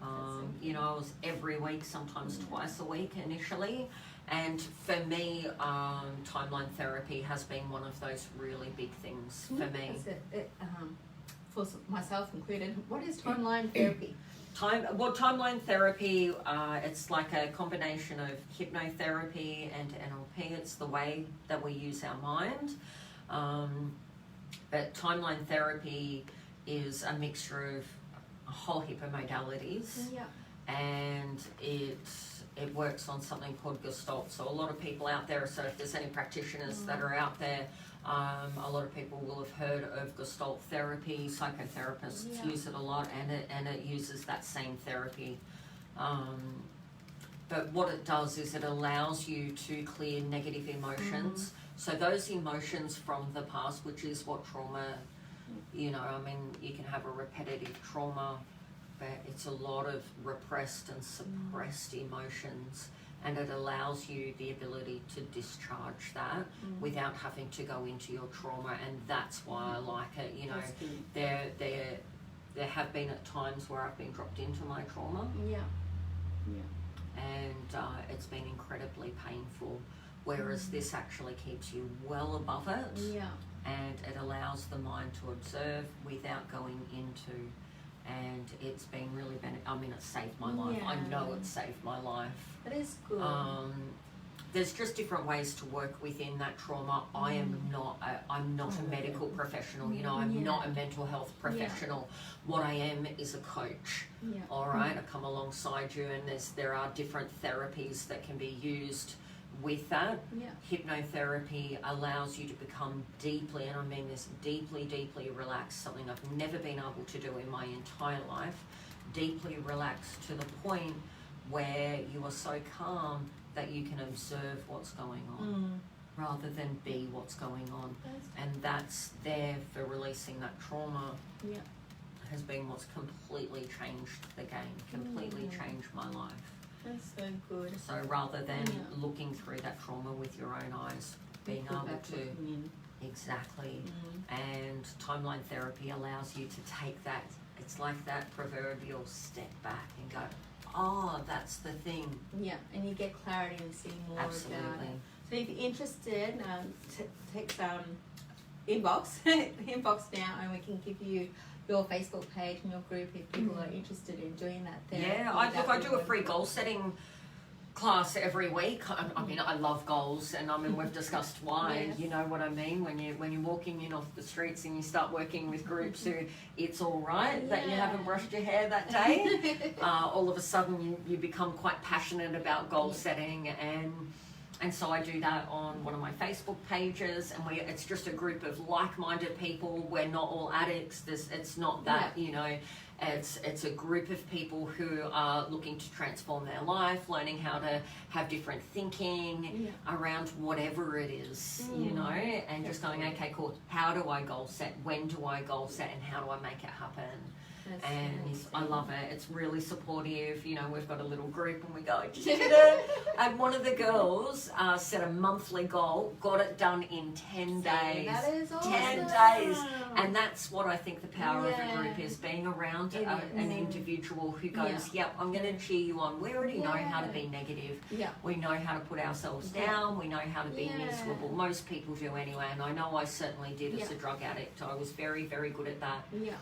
I was every week, sometimes twice a week initially. And for me, timeline therapy has been one of those really big things for me. For myself included, what is timeline therapy? Timeline therapy, it's like a combination of hypnotherapy and NLP. It's the way that we use our mind. But timeline therapy is a mixture of a whole heap of modalities. And it works on something called Gestalt. So a lot of people out there, so if there's any practitioners that are out there, a lot of people will have heard of Gestalt Therapy. Psychotherapists use it a lot, and it uses that same therapy. But what it does is it allows you to clear negative emotions. So those emotions from the past, which is what trauma, you can have a repetitive trauma, but it's a lot of repressed and suppressed emotions, and it allows you the ability to discharge that without having to go into your trauma, and that's why I like it. There have been at times where I've been dropped into my trauma, and it's been incredibly painful, whereas this actually keeps you well above it, and it allows the mind to observe without going into. And it's been really it saved my life. I know it saved my life. That is good. There's just different ways to work within that trauma. I'm not a medical professional. I'm not a mental health professional. What I am is a coach. All right, I come alongside you, and there are different therapies that can be used with that. Hypnotherapy allows you to become deeply, and I mean this, deeply relaxed, something I've never been able to do in my entire life, deeply relaxed to the point where you are so calm that you can observe what's going on rather than be what's going on. And that's there for releasing that trauma. Has been what's completely changed the game, completely changed my life. That's so good. So rather than looking through that trauma with your own eyes, being able to exactly, and timeline therapy allows you to take that. It's like that proverbial step back and go, oh, that's the thing. And you get clarity and see more about it. So if you're interested, text inbox now, and we can give you your Facebook page and your group if people are interested in doing that there. I do a free goal setting class every week. I love goals, and we've discussed why. You know what I mean, when you're walking in off the streets and you start working with groups who it's all right that you haven't brushed your hair that day, all of a sudden you become quite passionate about goal setting, and so I do that on one of my Facebook pages, and it's just a group of like-minded people. We're not all addicts. It's not that, It's a group of people who are looking to transform their life, learning how to have different thinking around whatever it is, you know, and just going, okay, cool, how do I goal set? When do I goal set? And how do I make it happen? And I love it. It's really supportive. You know, we've got a little group and we go, and one of the girls set a monthly goal, got it done in 10 days. That is awesome. 10 days. And that's what I think the power of a group is, being around an individual who goes, yep, I'm going to cheer you on. We already know how to be negative. Yeah. We know how to put ourselves down. We know how to be miserable. Most people do anyway. And I know I certainly did as a drug addict. I was very, very good at that. Yeah.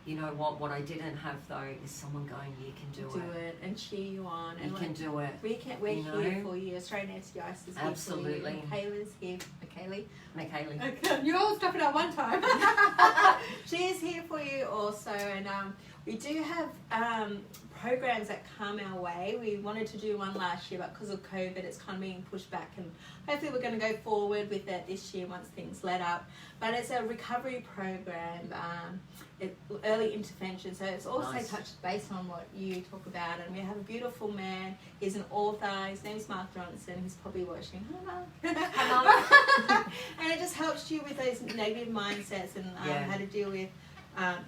You know what I didn't have though is someone going, you can do it and cheer you on. You can do it. We're here for you. Australian Anti-Ice is here for you. Absolutely. Michaela's here. McKaylee. You all stop it at one time. She is here for you also, and we do have programs that come our way. We wanted to do one last year, but because of COVID, it's kind of being pushed back, and hopefully we're going to go forward with it this year once things let up. But it's a recovery program, early intervention, so it's also touched based on what you talk about. And we have a beautiful man. He's an author. His name's Mark Johnson. He's probably watching. And it just helps you with those negative mindsets and how to deal with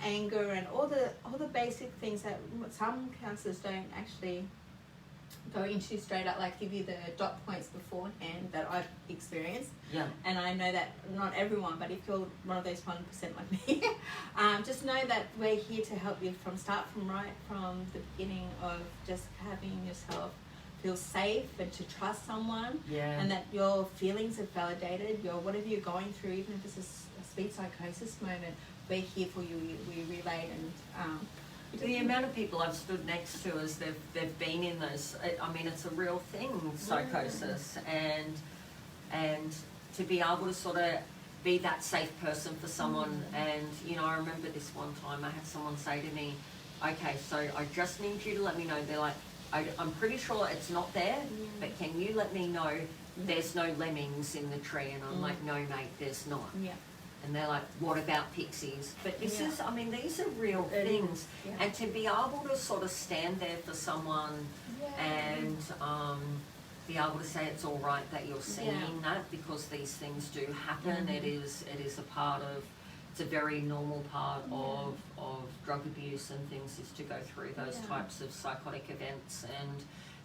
anger and all the basic things that some counsellors don't actually go into straight up, like give you the dot points beforehand that I've experienced. Yeah. And I know that not everyone, but if you're one of those 1% like me, just know that we're here to help you from right from the beginning of just having yourself feel safe and to trust someone, and that your feelings are validated. Whatever you're going through, even if it's a speech psychosis moment, we're here for you. We relate and. The amount of people I've stood next to as they've been in those, I mean, it's a real thing, psychosis, and to be able to sort of be that safe person for someone. And you know, I remember this one time I had someone say to me, okay, so I just need you to let me know. They're like, I'm pretty sure it's not there, but can you let me know there's no lemmings in the tree? And I'm like, no mate, there's not. And they're like, what about pixies? But this is, I mean, these are real things. And to be able to sort of stand there for someone and be able to say it's all right that you're seeing that, because these things do happen. It is a part of, it's a very normal part of drug abuse and things, is to go through those types of psychotic events,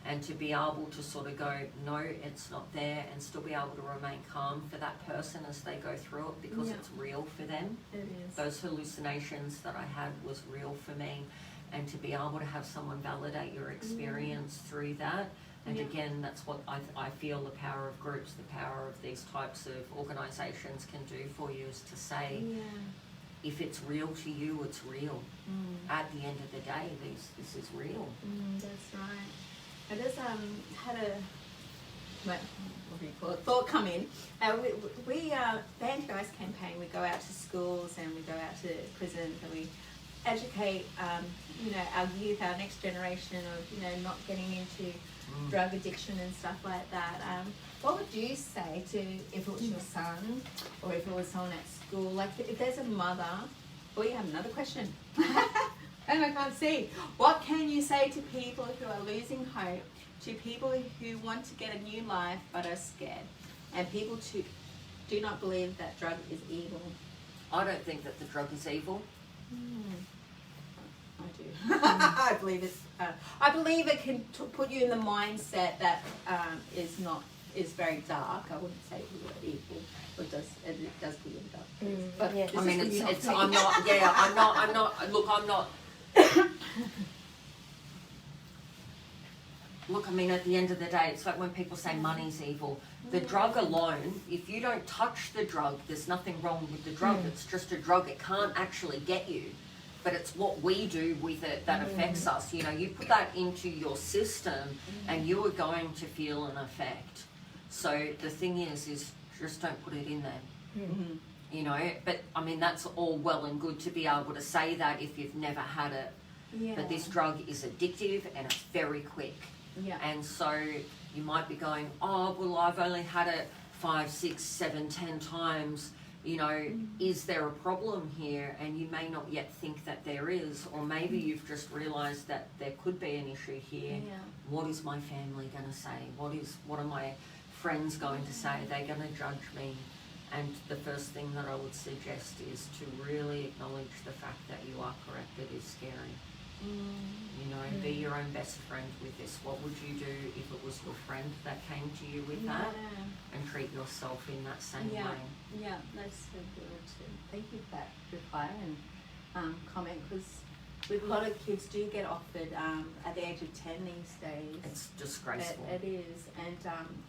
and to be able to sort of go, no, it's not there, and still be able to remain calm for that person as they go through it, because it's real for them. It is. Those hallucinations that I had was real for me, and to be able to have someone validate your experience through that. And again, that's what I feel the power of groups, the power of these types of organisations can do for you, is to say, if it's real to you, it's real. At the end of the day, this is real. That's right. I just had what do you call it, thought come in. We the Anti-Ice campaign, we go out to schools and we go out to prisons and we educate, you know, our youth, our next generation of, you know, not getting into drug addiction and stuff like that. What would you say to, if it was your son or if it was someone at school, like if there's a mother, or you have another question. And I can't see. What can you say to people who are losing hope, to people who want to get a new life but are scared, and people who do not believe that drug is evil? I don't think that the drug is evil. I do. I believe it's. I believe it can put you in the mindset that is very dark. I wouldn't say evil. It does put you in dark. But I mean, it's. I'm not. Yeah, I'm not. Look, I'm not. Look, I mean, at the end of the day, it's like when people say money's evil. The drug alone, if you don't touch the drug, there's nothing wrong with the drug. It's just a drug. It can't actually get you. But it's what we do with it that affects us. You know, you put that into your system and you are going to feel an effect. So the thing is just don't put it in there. You know, but I mean, that's all well and good to be able to say that if you've never had it. But this drug is addictive and it's very quick. And so you might be going, oh, well, I've only had it 5, 6, 7, 10 times. You know, is there a problem here? And you may not yet think that there is, or maybe you've just realised that there could be an issue here. Yeah. What is my family going to say? What are my friends going to say? Are they going to judge me? And the first thing that I would suggest is to really acknowledge the fact that you are correct. It is scary. You know, be your own best friend with this. What would you do if it was your friend that came to you with that? And treat yourself in that same way. Yeah, that's so good too. Thank you for that reply and comment, because with a lot of kids do get offered at the age of 10 these days. It's disgraceful. It is. And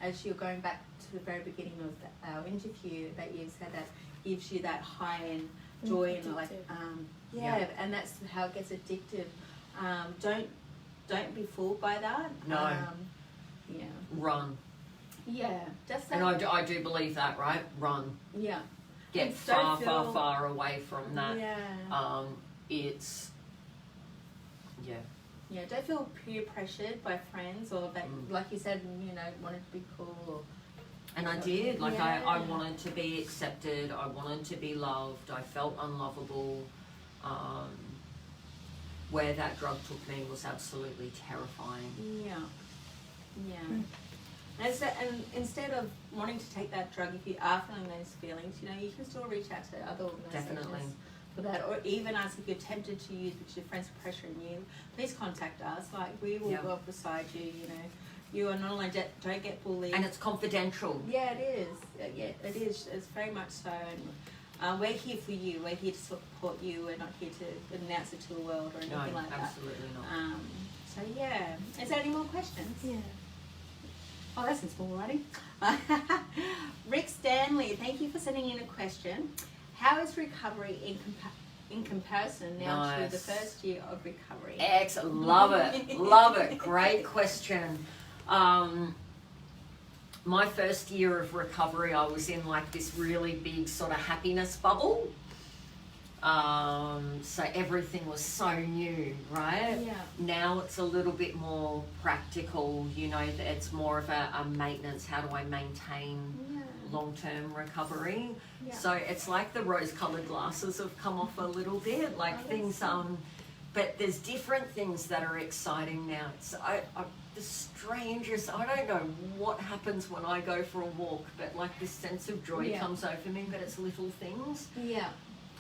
as you're going back to the very beginning of our interview, that you said that gives you that high end joy and like and that's how it gets addictive. Don't be fooled by that. No. Run. Yeah, just that. And I do believe that, right? Run. Yeah. Get far away from that. Yeah. It's Yeah, don't feel peer pressured by friends or that, like you said, you know, wanted to be cool. And I did. Like, I wanted to be accepted. I wanted to be loved. I felt unlovable. Where that drug took me was absolutely terrifying. And instead of wanting to take that drug, if you are feeling those feelings, you know, you can still reach out to other organisations. Definitely. For that, or even ask if you're tempted to use, because your friends are pressuring you, please contact us. Like, we will work beside you. You know, you are not only don't get bullied, and it's confidential. Yeah, it is. Yeah, it is. It's very much so. And we're here for you. We're here to support you. We're not here to announce it to the world or anything like that. Absolutely not. So yeah, is there any more questions? Yeah. Oh, that's in small writing. Rick Stanley, thank you for sending in a question. How is recovery in comparison now to the first year of recovery? Excellent. Love it. Love it. Great question. My first year of recovery, I was in like this really big sort of happiness bubble. So everything was so new, right? Yeah. Now it's a little bit more practical, you know, it's more of a maintenance. How do I maintain long-term recovery? Yeah. So it's like the rose-colored glasses have come off a little bit, like things, but there's different things that are exciting now. It's the strangest, I don't know what happens when I go for a walk, but like this sense of joy comes over me, but it's little things. Yeah.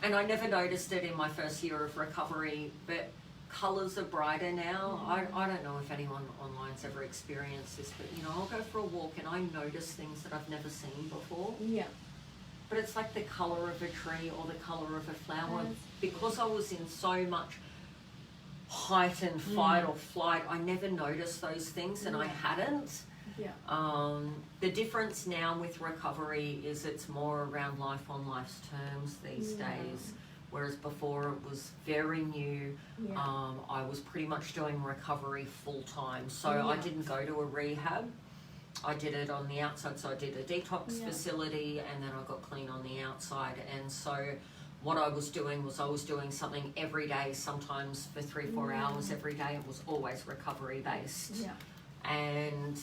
And I never noticed it in my first year of recovery, but colours are brighter now. I don't know if anyone online's ever experienced this, but you know, I'll go for a walk and I notice things that I've never seen before. Yeah. But it's like the colour of a tree or the colour of a flower. Because I was in so much heightened fight or flight, I never noticed those things, and I hadn't. Yeah. The difference now with recovery is it's more around life on life's terms these days, whereas before it was very new. I was pretty much doing recovery full time, so I didn't go to a rehab. I did it on the outside, so I did a detox facility, and then I got clean on the outside. And so what I was doing was I was doing something every day, sometimes for 3-4 hours every day. It was always recovery based. Yeah. And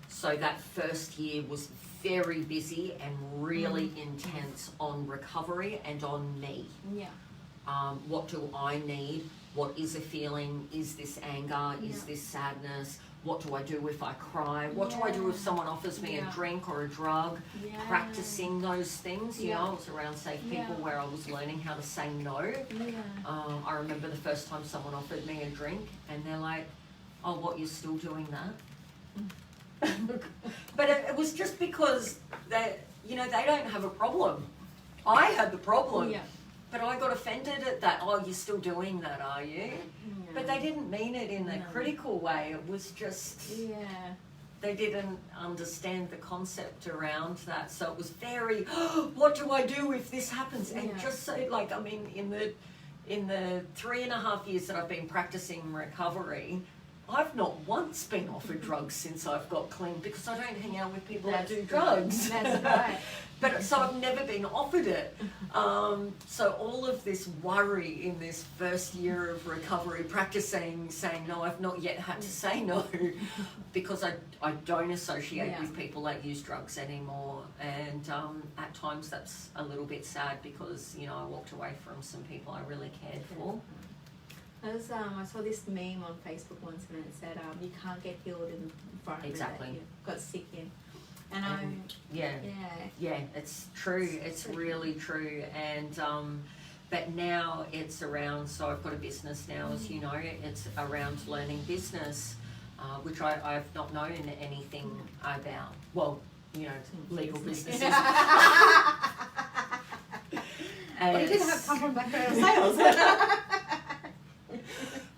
so that first year was very busy and really intense on recovery and on me. Yeah. What do I need? What is a feeling? Is this anger? Is this sadness? What do I do if I cry? What do I do if someone offers me a drink or a drug? Practicing those things, you know, I was around safe people where I was learning how to say no. I remember the first time someone offered me a drink and they're like, oh, what, you're still doing that? But it was just because they, you know, they don't have a problem. I had the problem. Yeah. But I got offended at that. Oh, you're still doing that, are you? Yeah. But they didn't mean it in a critical way. It was just, they didn't understand the concept around that. So it was very, what do I do if this happens? And just so, like, I mean, in the 3.5 years that I've been practicing recovery, I've not once been offered drugs since I've got clean because I don't hang out with people that do That's drugs. That's right. But so I've never been offered it. So all of this worry in this first year of recovery, practicing saying no, I've not yet had to say no because I don't associate with people that use drugs anymore. And at times that's a little bit sad because, you know, I walked away from some people I really cared for. I saw this meme on Facebook once and it said, you can't get healed in the environment that you got sick in. And yeah, it's true. It's really true. And but now it's around. So I've got a business now, as you know. It's around learning business, which I've not known anything about. Well, you know, legal businesses. Well, you didn't have come from background of sales.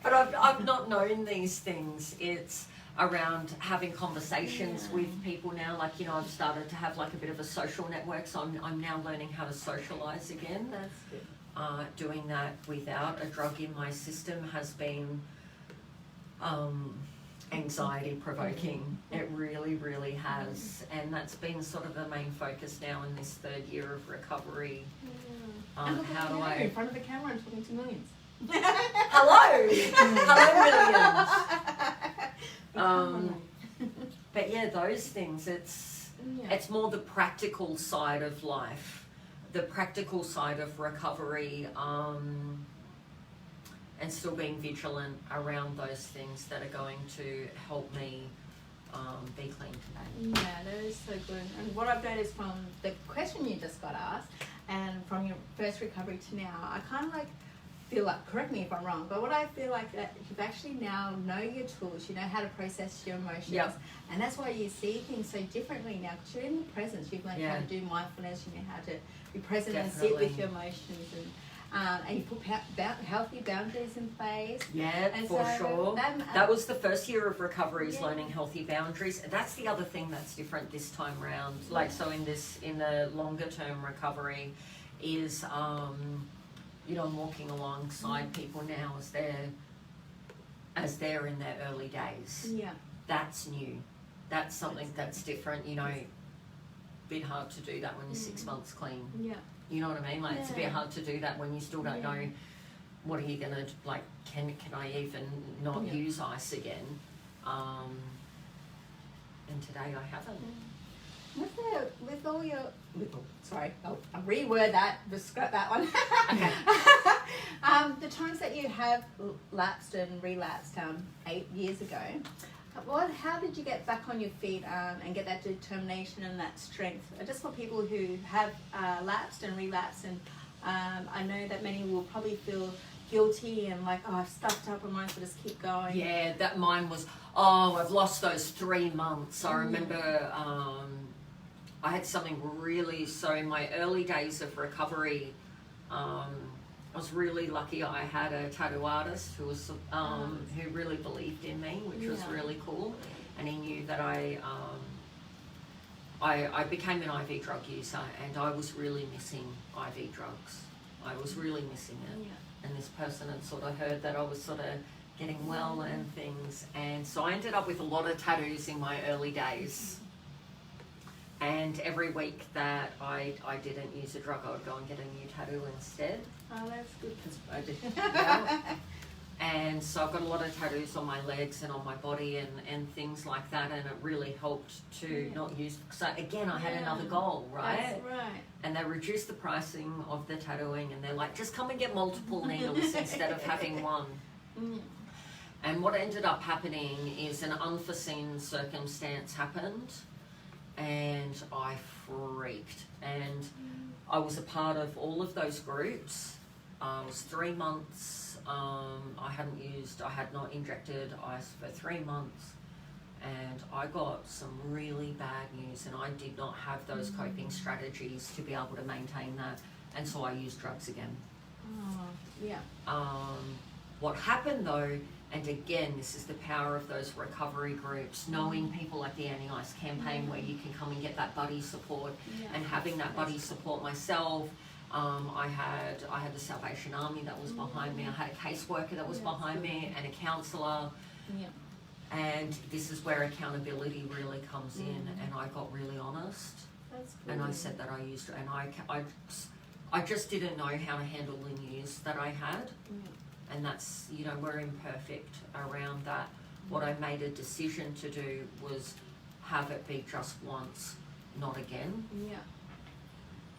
But I've not known these things. It's around having conversations with people now. Like, you know, I've started to have like a bit of a social network, so I'm now learning how to socialise again. That's good. Doing that without a drug in my system has been anxiety provoking. It really, really has. And that's been sort of the main focus now in this third year of recovery. How do I... in front of the camera and talking to millions. Hello! Hello, millions! But yeah, those things, it's more the practical side of life, the practical side of recovery, and still being vigilant around those things that are going to help me be clean today. Yeah, that is so good. And what I've noticed from the question you just got asked and from your first recovery to now, I kind of like feel like, correct me if I'm wrong, but what I feel like that you've actually now know your tools, you know how to process your emotions, and that's why you see things so differently now, because you're in the presence. You've learned how to do mindfulness, you know how to be present and sit with your emotions, and you put healthy boundaries in place. Yeah, and for so sure. That was the first year of recovery, is learning healthy boundaries. That's the other thing that's different this time round. Like, so in the longer term recovery is, you know, I'm walking alongside people now as they're in their early days. Yeah. That's new. That's something that's different, you know. Bit hard to do that when you're 6 months clean. Yeah. You know what I mean? Like, it's a bit hard to do that when you still don't know what are you gonna, like, can I even not use ice again? And today I haven't. With all your, I'll reword that, just scrap that one. Okay. The times that you have lapsed and relapsed 8 years ago, how did you get back on your feet and get that determination and that strength? Just for people who have lapsed and relapsed, and I know that many will probably feel guilty and like, oh, I've stuffed up, I might as well just keep going. Yeah, that mine was, I've lost those 3 months. I remember I had something really, so in my early days of recovery, I was really lucky. I had a tattoo artist who was who really believed in me, which was really cool, and he knew that I became an IV drug user, and I was really missing IV drugs. I was really missing it, and this person had sort of heard that I was sort of getting well and things, and so I ended up with a lot of tattoos in my early days. And every week that I didn't use a drug, I would go and get a new tattoo instead. Oh, that's good. I did, And so I've got a lot of tattoos on my legs and on my body and things like that, and it really helped to not use, so again I had another goal, right? That's right. And they reduced the pricing of the tattooing, and they're like, just come and get multiple needles instead of having one. And what ended up happening is an unforeseen circumstance happened, and I freaked, and I was a part of all of those groups. It was 3 months. I had not injected ice for 3 months, and I got some really bad news, and I did not have those coping strategies to be able to maintain that, and so I used drugs again. What happened though, and again, this is the power of those recovery groups, knowing people like the Anti-Ice campaign where you can come and get that buddy support, and having that buddy support myself. I had the Salvation Army that was behind me. I had a caseworker that was behind me, and a counsellor. And this is where accountability really comes in, and I got really honest. That's good. And I said that I used, and I just didn't know how to handle the news that I had. And that's, you know, we're imperfect around that. What I made a decision to do was have it be just once, not again. Yeah.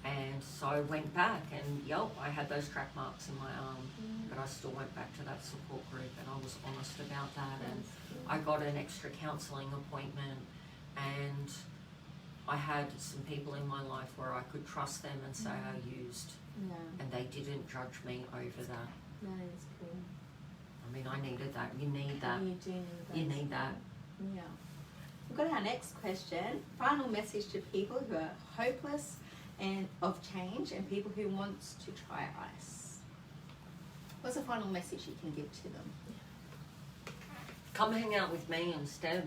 And so I went back, and I had those track marks in my arm, but I still went back to that support group, and I was honest about that. And I got an extra counselling appointment, and I had some people in my life where I could trust them and say I used, and they didn't judge me over that. That is cool. I mean, I needed that. You need that. You do need that. You need that. Yeah. We've got our next question. Final message to people who are hopeless and of change, and people who want to try ice. What's the final message you can give to them? Come hang out with me instead.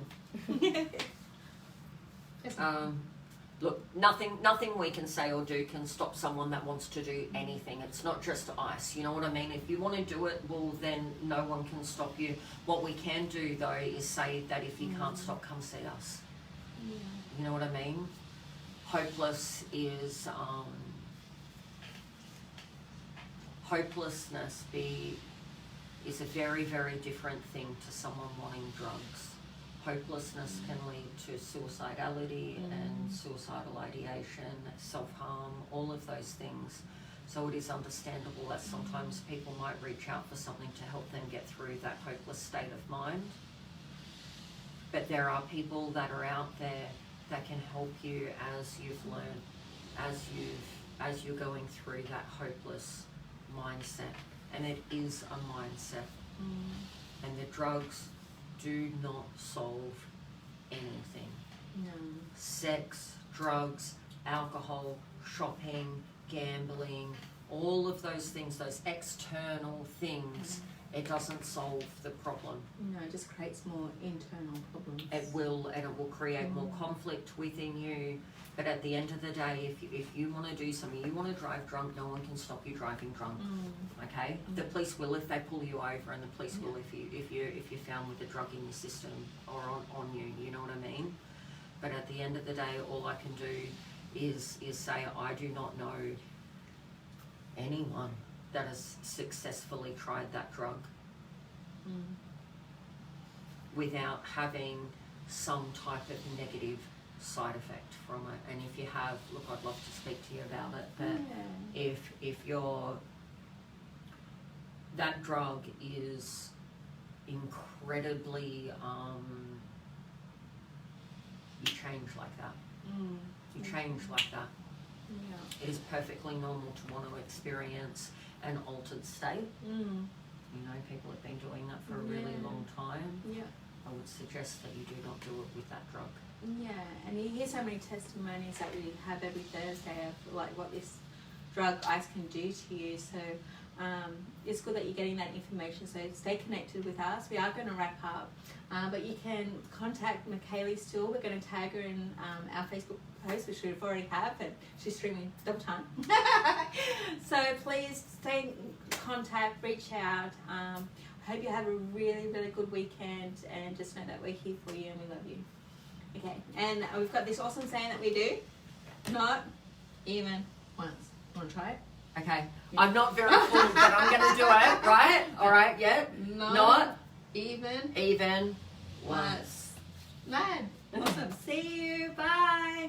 Look, nothing we can say or do can stop someone that wants to do anything. It's not just ice, you know what I mean? If you want to do it, well, then no one can stop you. What we can do, though, is say that if you can't stop, come see us. You know what I mean? Hopelessness is a very, very different thing to someone wanting drugs. Hopelessness can lead to suicidality and suicidal ideation, self-harm, all of those things. So it is understandable that sometimes people might reach out for something to help them get through that hopeless state of mind. But there are people that are out there that can help you as you've learned, as you're going through that hopeless mindset. And it is a mindset. And the drugs do not solve anything. No. Sex, drugs, alcohol, shopping, gambling, all of those things, those external things, it doesn't solve the problem. No, it just creates more internal problems. It will, and it will create more conflict within you. But at the end of the day, if you want to do something, you want to drive drunk, no one can stop you driving drunk. Okay? The police will if they pull you over, and the police will if you're found with a drug in your system or on you. You know what I mean? But at the end of the day, all I can do is say I do not know anyone that has successfully tried that drug without having some type of negative side effect from it. And if you have, look, I'd love to speak to you about it, but if you're, that drug is incredibly, you change like that. You change like that. It is perfectly normal to want to experience an altered state. You know, people have been doing that for a really long time. I would suggest that you do not do it with that drug. Yeah, and you hear so many testimonies that we have every Thursday of like what this drug ice can do to you. So it's good that you're getting that information. So stay connected with us. We are going to wrap up, but you can contact McKaylee still. We're going to tag her in our Facebook post, which we already have, but she's streaming double time. So please stay in contact, reach out. Hope you have a really, really good weekend, and just know that we're here for you and we love you. Okay, and we've got this awesome saying that we do, not even once. You want to try it? Okay, I'm not very full, but I'm going to do it, right? All right, yeah. Not even once. Mad. Awesome. See you. Bye.